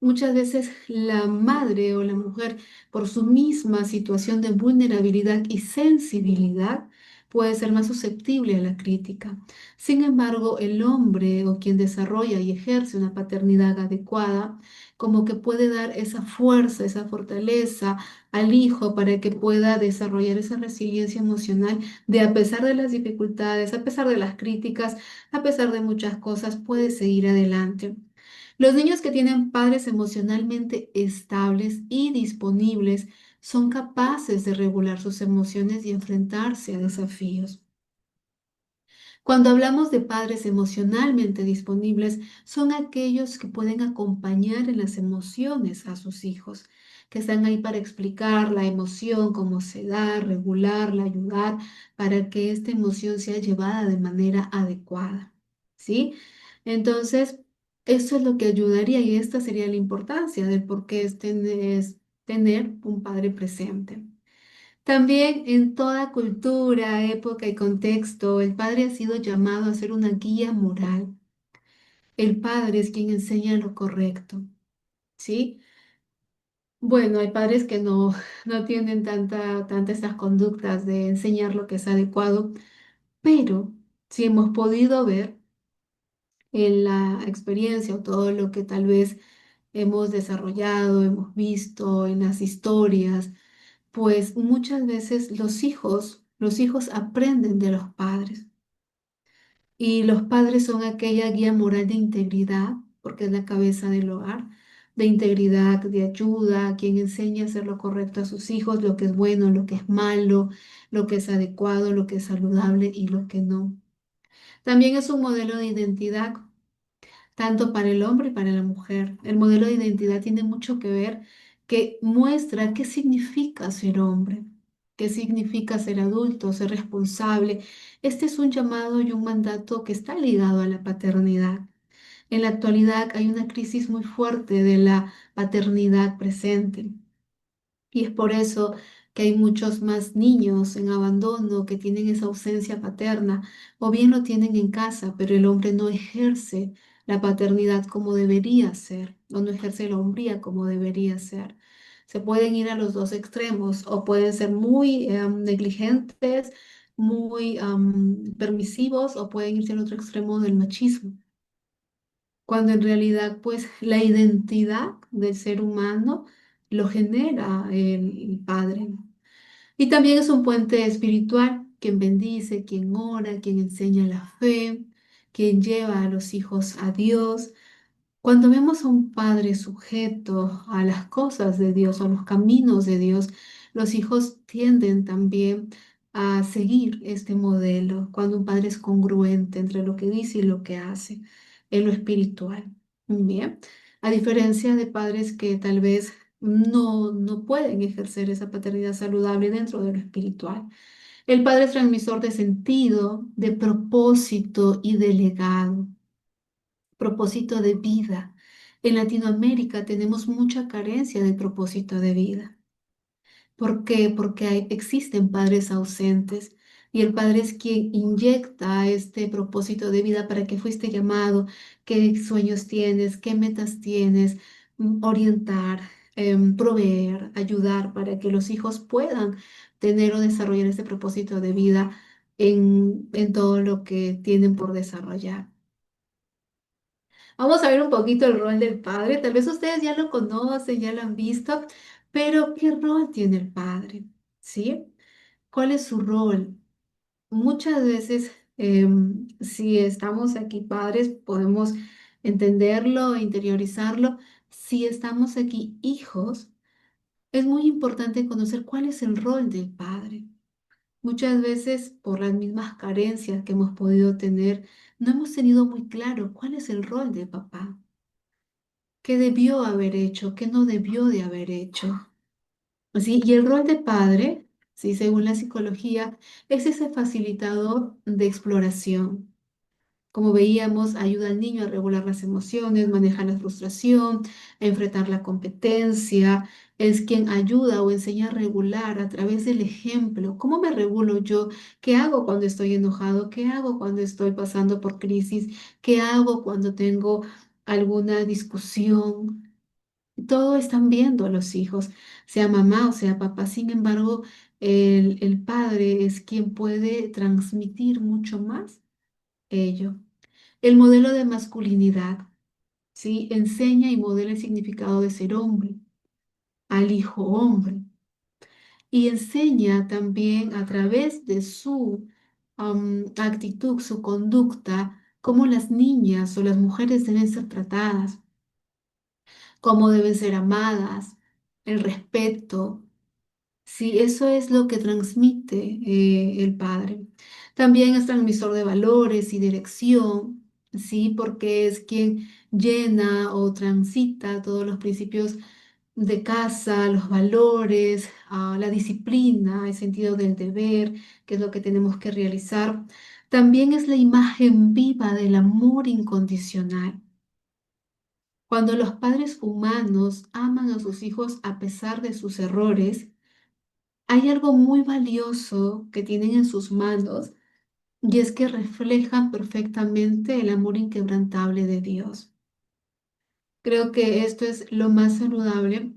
muchas veces la madre o la mujer, por su misma situación de vulnerabilidad y sensibilidad, puede ser más susceptible a la crítica. Sin embargo, el hombre o quien desarrolla y ejerce una paternidad adecuada, como que puede dar esa fuerza, esa fortaleza al hijo para que pueda desarrollar esa resiliencia emocional de a pesar de las dificultades, a pesar de las críticas, a pesar de muchas cosas, puede seguir adelante. Los niños que tienen padres emocionalmente estables y disponibles son capaces de regular sus emociones y enfrentarse a desafíos. Cuando hablamos de padres emocionalmente disponibles, son aquellos que pueden acompañar en las emociones a sus hijos, que están ahí para explicar la emoción, cómo se da, regularla, ayudar para que esta emoción sea llevada de manera adecuada. ¿Sí? Entonces, eso es lo que ayudaría y esta sería la importancia del por qué es tener un padre presente. También en toda cultura, época y contexto, el padre ha sido llamado a ser una guía moral. El padre es quien enseña lo correcto, ¿sí? Bueno, hay padres que no, no tienen tanta estas conductas de enseñar lo que es adecuado, pero si hemos podido ver en la experiencia o todo lo que tal vez hemos desarrollado, hemos visto en las historias, pues muchas veces los hijos aprenden de los padres y los padres son aquella guía moral de integridad, porque es la cabeza del hogar, de integridad, de ayuda, quien enseña a hacer lo correcto a sus hijos, lo que es bueno, lo que es malo, lo que es adecuado, lo que es saludable y lo que no. También es un modelo de identidad tanto para el hombre y para la mujer. El modelo de identidad tiene mucho que ver, que muestra qué significa ser hombre, qué significa ser adulto, ser responsable. Este es un llamado y un mandato que está ligado a la paternidad. En la actualidad hay una crisis muy fuerte de la paternidad presente. Y es por eso que hay muchos más niños en abandono que tienen esa ausencia paterna, o bien lo tienen en casa, pero el hombre no ejerce la paternidad como debería ser, o no ejerce la hombría como debería ser. Se pueden ir a los dos extremos, o pueden ser muy negligentes, muy permisivos, o pueden irse al otro extremo del machismo, cuando en realidad pues la identidad del ser humano lo genera el Padre. Y también es un puente espiritual, quien bendice, quien ora, quien enseña la fe, quien lleva a los hijos a Dios. Cuando vemos a un padre sujeto a las cosas de Dios, a los caminos de Dios, los hijos tienden también a seguir este modelo. Cuando un padre es congruente entre lo que dice y lo que hace en lo espiritual. Bien, a diferencia de padres que tal vez no pueden ejercer esa paternidad saludable dentro de lo espiritual. El padre es transmisor de sentido, de propósito y de legado, propósito de vida. En Latinoamérica tenemos mucha carencia de propósito de vida. ¿Por qué? Porque existen padres ausentes y el padre es quien inyecta este propósito de vida para que fuiste llamado, qué sueños tienes, qué metas tienes, orientar, proveer, ayudar para que los hijos puedan tener o desarrollar este propósito de vida en todo lo que tienen por desarrollar. Vamos a ver un poquito el rol del padre. Tal vez ustedes ya lo conocen, ya lo han visto, pero ¿qué rol tiene el padre? ¿Sí? ¿Cuál es su rol? Muchas veces, si estamos aquí padres, podemos entenderlo, interiorizarlo. Si estamos aquí hijos, es muy importante conocer cuál es el rol del padre. Muchas veces, por las mismas carencias que hemos podido tener, no hemos tenido muy claro cuál es el rol de papá, qué debió haber hecho, qué no debió de haber hecho. ¿Sí? Y el rol de padre, ¿sí? Según la psicología, es ese facilitador de exploración. Como veíamos, ayuda al niño a regular las emociones, manejar la frustración, a enfrentar la competencia. Es quien ayuda o enseña a regular a través del ejemplo. ¿Cómo me regulo yo? ¿Qué hago cuando estoy enojado? ¿Qué hago cuando estoy pasando por crisis? ¿Qué hago cuando tengo alguna discusión? Todo están viendo a los hijos, sea mamá o sea papá. Sin embargo, el padre es quien puede transmitir mucho más ello. El modelo de masculinidad, ¿sí? Enseña y modela el significado de ser hombre, al hijo hombre. Y enseña también a través de su actitud, su conducta, cómo las niñas o las mujeres deben ser tratadas, cómo deben ser amadas, el respeto. Sí, eso es lo que transmite el padre. También es transmisor de valores y dirección, sí, porque es quien llena o transita todos los principios de casa, los valores, la disciplina, el sentido del deber, que es lo que tenemos que realizar. También es la imagen viva del amor incondicional. Cuando los padres humanos aman a sus hijos a pesar de sus errores, hay algo muy valioso que tienen en sus manos y es que reflejan perfectamente el amor inquebrantable de Dios. Creo que esto es lo más saludable.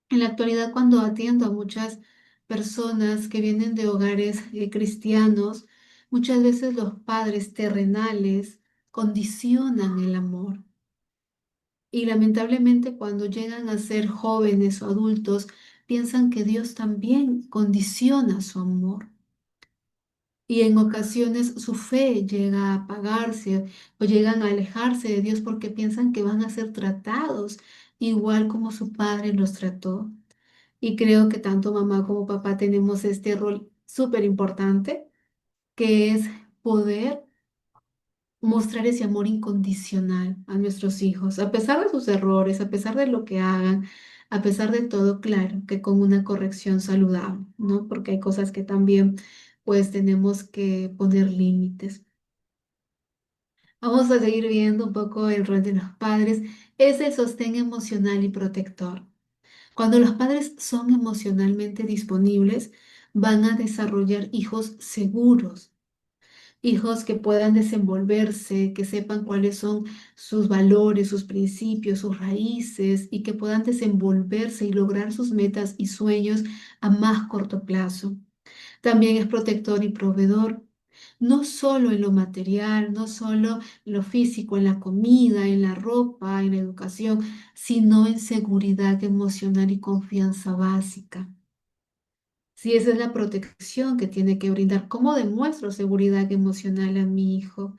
En la actualidad, cuando atiendo a muchas personas que vienen de hogares cristianos, muchas veces los padres terrenales condicionan el amor. Y lamentablemente cuando llegan a ser jóvenes o adultos, piensan que Dios también condiciona su amor. Y en ocasiones su fe llega a apagarse o llegan a alejarse de Dios porque piensan que van a ser tratados igual como su padre los trató. Y creo que tanto mamá como papá tenemos este rol súper importante, que es poder mostrar ese amor incondicional a nuestros hijos, a pesar de sus errores, a pesar de lo que hagan, a pesar de todo, claro, que con una corrección saludable, ¿no? Porque hay cosas que también, pues, tenemos que poner límites. Vamos a seguir viendo un poco el rol de los padres. Es el sostén emocional y protector. Cuando los padres son emocionalmente disponibles, van a desarrollar hijos seguros, hijos que puedan desenvolverse, que sepan cuáles son sus valores, sus principios, sus raíces y que puedan desenvolverse y lograr sus metas y sueños a más corto plazo. También es protector y proveedor, no solo en lo material, no solo en lo físico, en la comida, en la ropa, en la educación, sino en seguridad emocional y confianza básica. Si esa es la protección que tiene que brindar, ¿cómo demuestro seguridad emocional a mi hijo?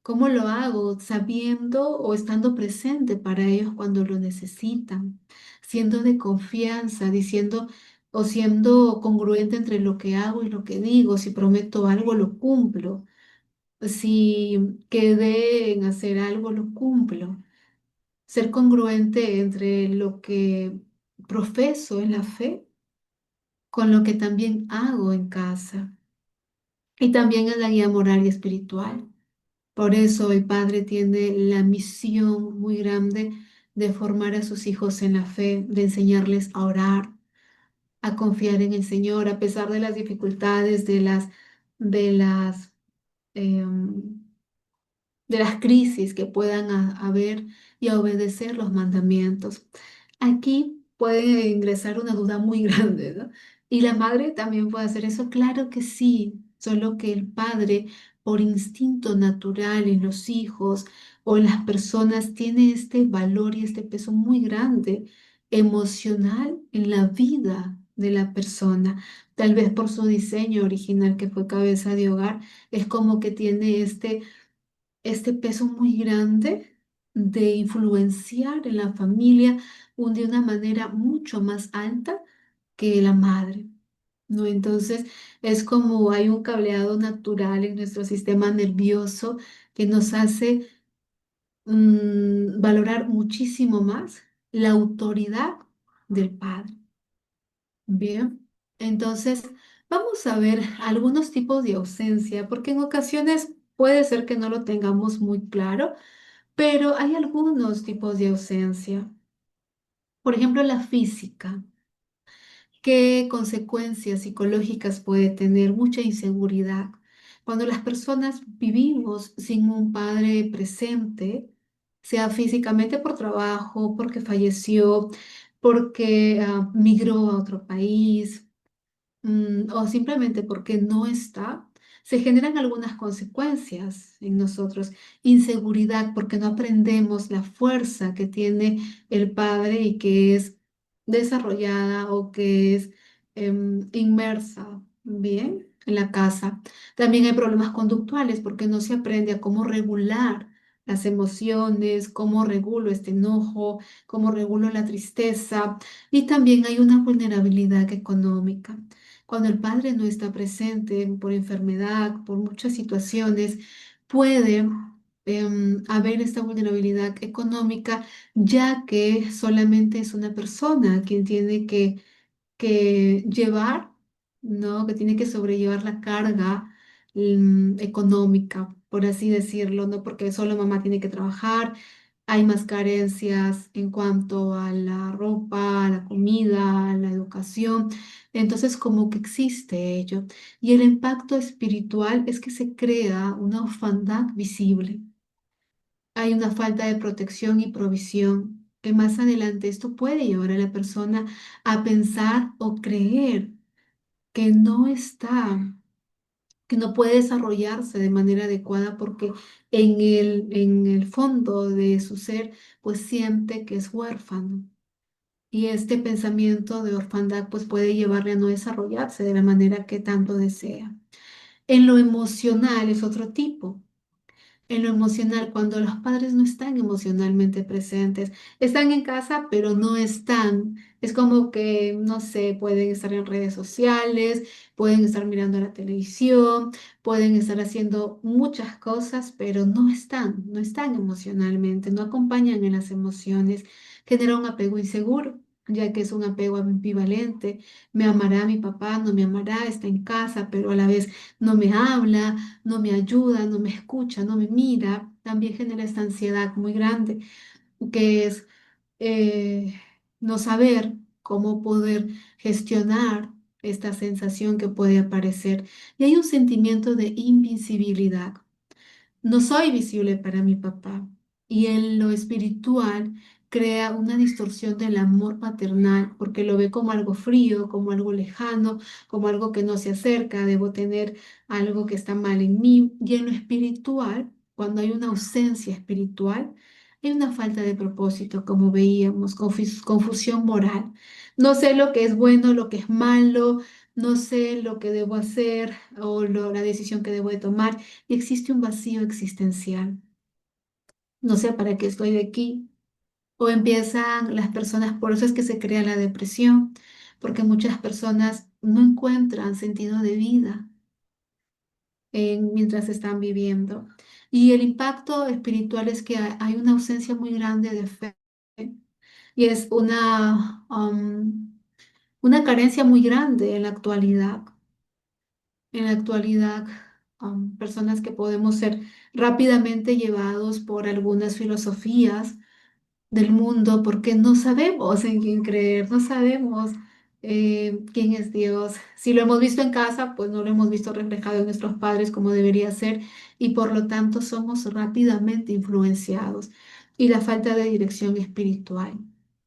¿Cómo lo hago? Sabiendo o estando presente para ellos cuando lo necesitan, siendo de confianza, diciendo o siendo congruente entre lo que hago y lo que digo. Si prometo algo, lo cumplo. Si quedé en hacer algo, lo cumplo. Ser congruente entre lo que profeso en la fe con lo que también hago en casa. Y también en la guía moral y espiritual. Por eso el padre tiene la misión muy grande de formar a sus hijos en la fe, de enseñarles a orar, a confiar en el Señor, a pesar de las dificultades, de las, em, de las crisis que puedan haber y a obedecer los mandamientos. Aquí puede ingresar una duda muy grande, ¿no? ¿Y la madre también puede hacer eso? Claro que sí. solo que el padre, por instinto natural en los hijos o en las personas, tiene este valor y este peso muy grande emocional en la vida de la persona. Tal vez por su diseño original que fue cabeza de hogar, es como que tiene este peso muy grande de influenciar en la familia de una manera mucho más alta que la madre, ¿no? Entonces es como hay un cableado natural en nuestro sistema nervioso que nos hace valorar muchísimo más la autoridad del padre. Bien, entonces vamos a ver algunos tipos de ausencia, porque en ocasiones puede ser que no lo tengamos muy claro, pero hay algunos tipos de ausencia. Por ejemplo, la física. ¿Qué consecuencias psicológicas puede tener? Mucha inseguridad. Cuando las personas vivimos sin un padre presente, sea físicamente por trabajo, porque falleció, porque migró a otro país, o simplemente porque no está, se generan algunas consecuencias en nosotros. Inseguridad porque no aprendemos la fuerza que tiene el padre y que es desarrollada o que es inmersa bien en la casa. También hay problemas conductuales porque no se aprende a cómo regular las emociones, cómo regulo este enojo, cómo regulo la tristeza, y también hay una vulnerabilidad económica. Cuando el padre no está presente por enfermedad, por muchas situaciones, puede haber esta vulnerabilidad económica, ya que solamente es una persona quien tiene que llevar, ¿no? Que tiene que sobrellevar la carga económica, por así decirlo, ¿no? Porque solo mamá tiene que trabajar, hay más carencias en cuanto a la ropa, a la comida, a la educación. Entonces, como que existe ello. Y el impacto espiritual es que se crea una orfandad visible. Hay una falta de protección y provisión, que más adelante esto puede llevar a la persona a pensar o creer que no está, que no puede desarrollarse de manera adecuada porque en el fondo de su ser, pues siente que es huérfano. Y este pensamiento de orfandad pues puede llevarle a no desarrollarse de la manera que tanto desea. En lo emocional es otro tipo. En lo emocional, cuando los padres no están emocionalmente presentes, están en casa, pero no están. Es como que, no sé, pueden estar en redes sociales, pueden estar mirando la televisión, pueden estar haciendo muchas cosas, pero no están emocionalmente, no acompañan en las emociones. Genera un apego inseguro, ya que es un apego ambivalente. Me amará mi papá, no me amará, está en casa, pero a la vez no me habla, no me ayuda, no me escucha, no me mira. También genera esta ansiedad muy grande, que es eh, no saber cómo poder gestionar esta sensación que puede aparecer. Y hay un sentimiento de invisibilidad. No soy visible para mi papá. Y en lo espiritual crea una distorsión del amor paternal porque lo ve como algo frío, como algo lejano, como algo que no se acerca, debo tener algo que está mal en mí. Y en lo espiritual, cuando hay una ausencia espiritual, hay una falta de propósito, como veíamos, confusión moral. No sé lo que es bueno, lo que es malo, no sé lo que debo hacer o la decisión que debo de tomar y existe un vacío existencial. No sé para qué estoy aquí. O empiezan las personas, por eso es que se crea la depresión, porque muchas personas no encuentran sentido de vida mientras están viviendo. Y el impacto espiritual es que hay una ausencia muy grande de fe y es una carencia muy grande en la actualidad. En la actualidad, personas que podemos ser rápidamente llevados por algunas filosofías del mundo porque no sabemos en quién creer, no sabemos quién es Dios. Si lo hemos visto en casa, pues no lo hemos visto reflejado en nuestros padres como debería ser y por lo tanto somos rápidamente influenciados y la falta de dirección espiritual.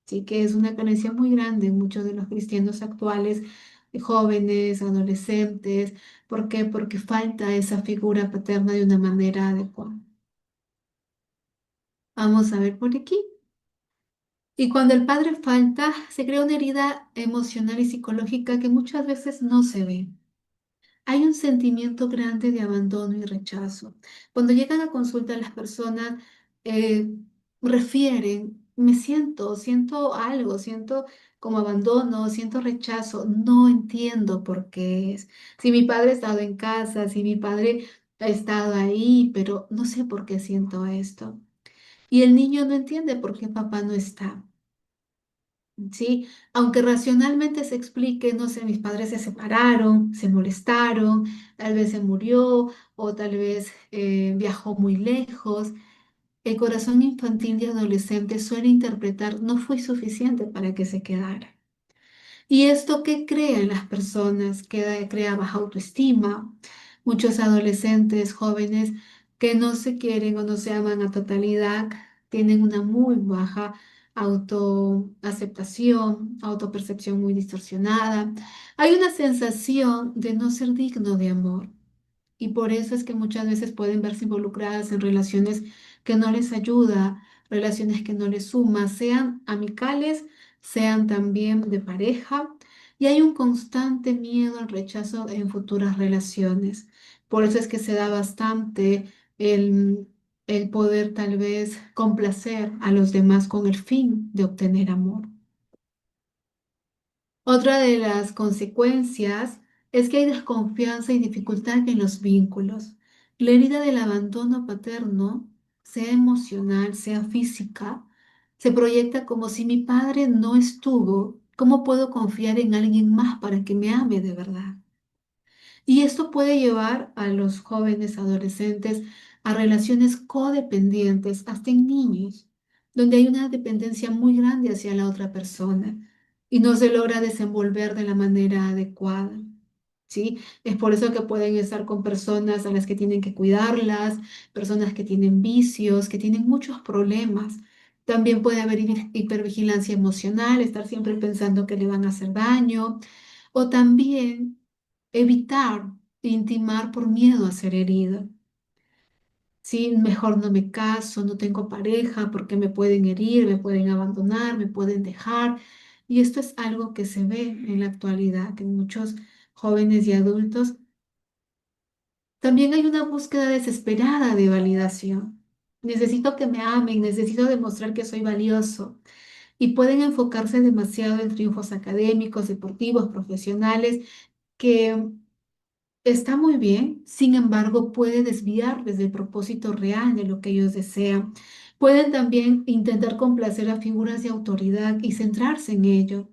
Sí que es una carencia muy grande en muchos de los cristianos actuales jóvenes, adolescentes. ¿Por qué? Porque falta esa figura paterna de una manera adecuada. Vamos a ver por aquí. Y cuando el padre falta, se crea una herida emocional y psicológica que muchas veces no se ve. Hay un sentimiento grande de abandono y rechazo. Cuando llegan a consulta las personas eh, refieren, siento algo, siento como abandono, siento rechazo, no entiendo por qué es. Si mi padre ha estado en casa, si mi padre ha estado ahí, pero no sé por qué siento esto. Y el niño no entiende por qué papá no está. Sí, aunque racionalmente se explique, no sé, mis padres se separaron, se molestaron, tal vez se murió o tal vez viajó muy lejos, el corazón infantil y adolescente suele interpretar no fue suficiente para que se quedara. ¿Y esto qué crea en las personas? Crea baja autoestima. Muchos adolescentes, jóvenes que no se quieren o no se aman a totalidad, tienen una muy baja autoaceptación, autopercepción muy distorsionada. Hay una sensación de no ser digno de amor. Y por eso es que muchas veces pueden verse involucradas en relaciones que no les ayuda, relaciones que no les suma, sean amicales, sean también de pareja. Y hay un constante miedo al rechazo en futuras relaciones. Por eso es que se da bastante el poder tal vez complacer a los demás con el fin de obtener amor. Otra de las consecuencias es que hay desconfianza y dificultad en los vínculos. La herida del abandono paterno, sea emocional, sea física, se proyecta como si mi padre no estuvo, ¿cómo puedo confiar en alguien más para que me ame de verdad? Y esto puede llevar a los jóvenes adolescentes a relaciones codependientes, hasta en niños, donde hay una dependencia muy grande hacia la otra persona y no se logra desenvolver de la manera adecuada. ¿Sí? Es por eso que pueden estar con personas a las que tienen que cuidarlas, personas que tienen vicios, que tienen muchos problemas. También puede haber hipervigilancia emocional, estar siempre pensando que le van a hacer daño, o también evitar intimar por miedo a ser herida. Sí, mejor no me caso, no tengo pareja porque me pueden herir, me pueden abandonar, me pueden dejar. Y esto es algo que se ve en la actualidad, que muchos jóvenes y adultos también hay una búsqueda desesperada de validación. Necesito que me amen, necesito demostrar que soy valioso. Y pueden enfocarse demasiado en triunfos académicos, deportivos, profesionales, que está muy bien, sin embargo, puede desviarles del propósito real de lo que ellos desean. Pueden también intentar complacer a figuras de autoridad y centrarse en ello.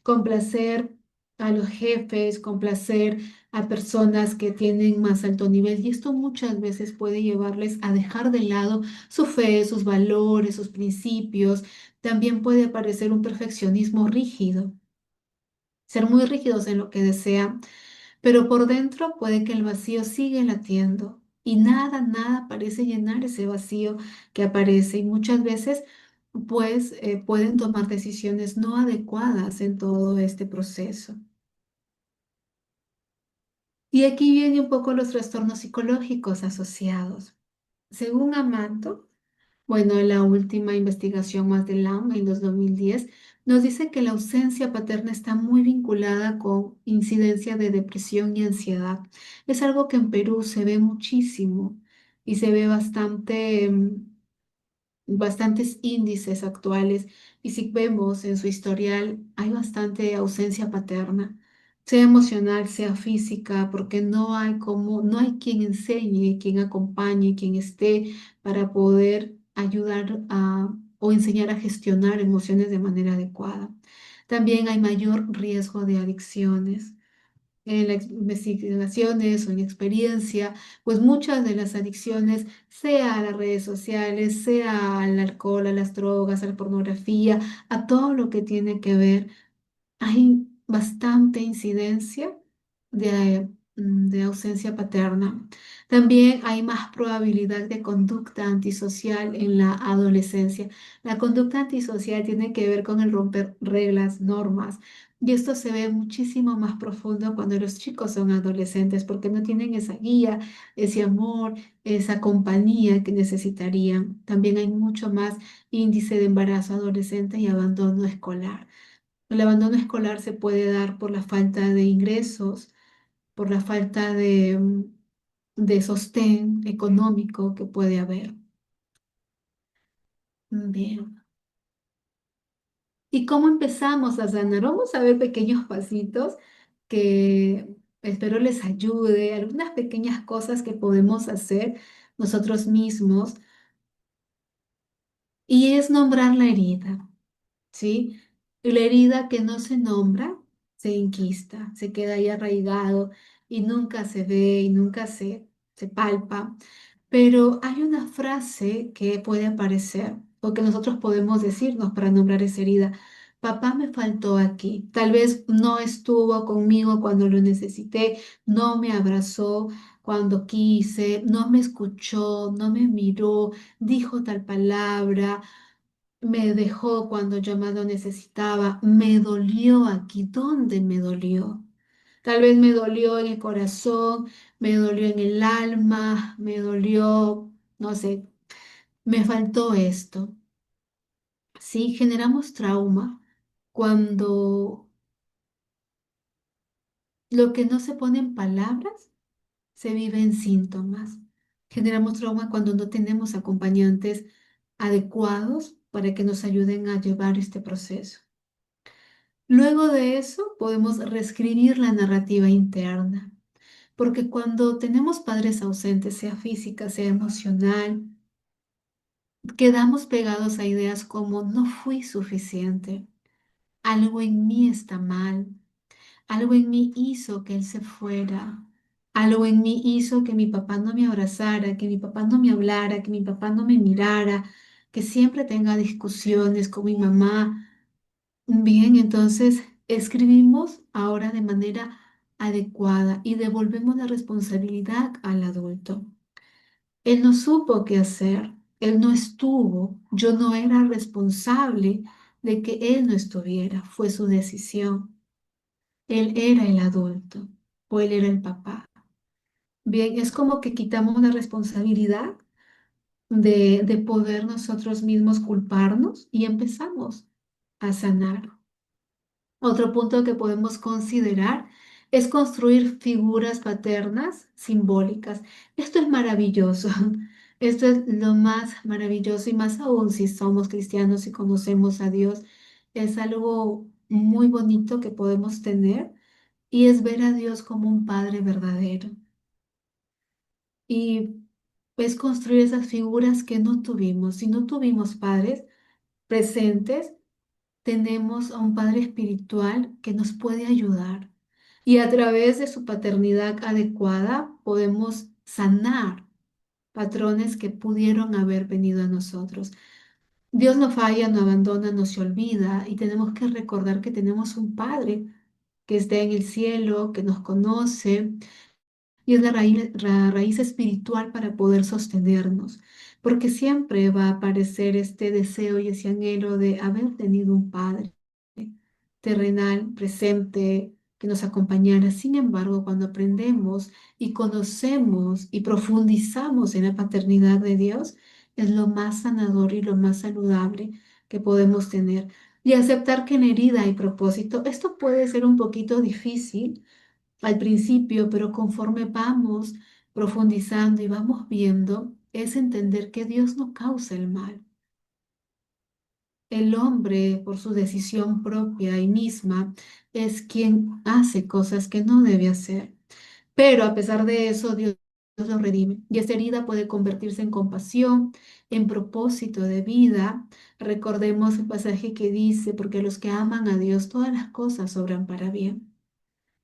Complacer a los jefes, complacer a personas que tienen más alto nivel. Y esto muchas veces puede llevarles a dejar de lado su fe, sus valores, sus principios. También puede aparecer un perfeccionismo rígido, ser muy rígidos en lo que desean, pero por dentro puede que el vacío siga latiendo y nada parece llenar ese vacío que aparece y muchas veces pues pueden tomar decisiones no adecuadas en todo este proceso. Y aquí vienen un poco los trastornos psicológicos asociados. Según Amato, bueno, la última investigación más del LAM en los 2010 nos dice que la ausencia paterna está muy vinculada con incidencia de depresión y ansiedad. Es algo que en Perú se ve muchísimo y se ve bastantes índices actuales y si vemos en su historial hay bastante ausencia paterna, sea emocional, sea física, porque no hay quien enseñe, quien acompañe, quien esté para poder ayudar a o enseñar a gestionar emociones de manera adecuada. También hay mayor riesgo de adicciones en las investigaciones o en experiencia, pues muchas de las adicciones, sea a las redes sociales, sea al alcohol, a las drogas, a la pornografía, a todo lo que tiene que ver, hay bastante incidencia de de ausencia paterna. También hay más probabilidad de conducta antisocial en la adolescencia. La conducta antisocial tiene que ver con el romper reglas, normas. Y esto se ve muchísimo más profundo cuando los chicos son adolescentes, porque no tienen esa guía, ese amor, esa compañía que necesitarían. También hay mucho más índice de embarazo adolescente y abandono escolar. El abandono escolar se puede dar por la falta de ingresos, por la falta de sostén económico que puede haber. Bien. ¿Y cómo empezamos a sanar? Vamos a ver pequeños pasitos que espero les ayude, algunas pequeñas cosas que podemos hacer nosotros mismos, y es nombrar la herida. ¿Sí? Y la herida que no se nombra se enquista, se queda ahí arraigado y nunca se ve y nunca se palpa. Pero hay una frase que puede aparecer o que nosotros podemos decirnos para nombrar esa herida. Papá me faltó aquí. Tal vez no estuvo conmigo cuando lo necesité, no me abrazó cuando quise, no me escuchó, no me miró, dijo tal palabra, me dejó cuando yo más lo necesitaba. Me dolió aquí. ¿Dónde me dolió? Tal vez me dolió en el corazón, me dolió en el alma, me dolió, no sé, me faltó esto. Sí, generamos trauma cuando lo que no se pone en palabras se vive en síntomas. Generamos trauma cuando no tenemos acompañantes adecuados para que nos ayuden a llevar este proceso. Luego de eso podemos reescribir la narrativa interna, porque cuando tenemos padres ausentes, sea física, sea emocional, quedamos pegados a ideas como no fui suficiente, algo en mí está mal, algo en mí hizo que él se fuera, algo en mí hizo que mi papá no me abrazara, que mi papá no me hablara, que mi papá no me mirara, que siempre tenga discusiones con mi mamá. Bien, entonces escribimos ahora de manera adecuada y devolvemos la responsabilidad al adulto. Él no supo qué hacer, él no estuvo, yo no era responsable de que él no estuviera, fue su decisión. Él era el adulto o él era el papá. Bien, es como que quitamos la responsabilidad de poder nosotros mismos culparnos y empezamos a sanar. Otro punto que podemos considerar es construir figuras paternas simbólicas. Esto es maravilloso. Esto es lo más maravilloso y más aún si somos cristianos y conocemos a Dios. Es algo muy bonito que podemos tener y es ver a Dios como un Padre verdadero. Y es construir esas figuras que no tuvimos. Si no tuvimos padres presentes, tenemos a un Padre espiritual que nos puede ayudar y a través de su paternidad adecuada podemos sanar patrones que pudieron haber venido a nosotros. Dios no falla, no abandona, no se olvida y tenemos que recordar que tenemos un Padre que está en el cielo, que nos conoce y es la raíz espiritual para poder sostenernos, porque siempre va a aparecer este deseo y ese anhelo de haber tenido un Padre terrenal presente que nos acompañara. Sin embargo, cuando aprendemos y conocemos y profundizamos en la paternidad de Dios, es lo más sanador y lo más saludable que podemos tener. Y aceptar que en herida hay propósito. Esto puede ser un poquito difícil al principio, pero conforme vamos profundizando y vamos viendo, es entender que Dios no causa el mal. El hombre, por su decisión propia y misma, es quien hace cosas que no debe hacer. Pero a pesar de eso, Dios lo redime. Y esa herida puede convertirse en compasión, en propósito de vida. Recordemos el pasaje que dice, porque los que aman a Dios, todas las cosas obran para bien.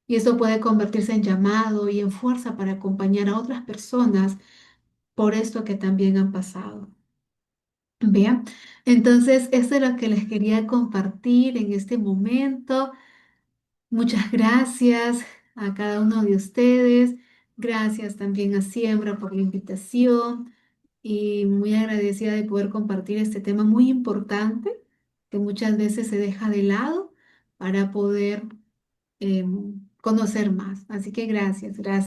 Y eso puede convertirse en llamado y en fuerza para acompañar a otras personas por esto que también han pasado. Bien, entonces esto es lo que les quería compartir en este momento. Muchas gracias. a cada uno de ustedes. Gracias también a Siembra por la invitación y muy agradecida de poder compartir este tema muy importante que muchas veces se deja de lado para poder conocer más. Así que gracias, gracias.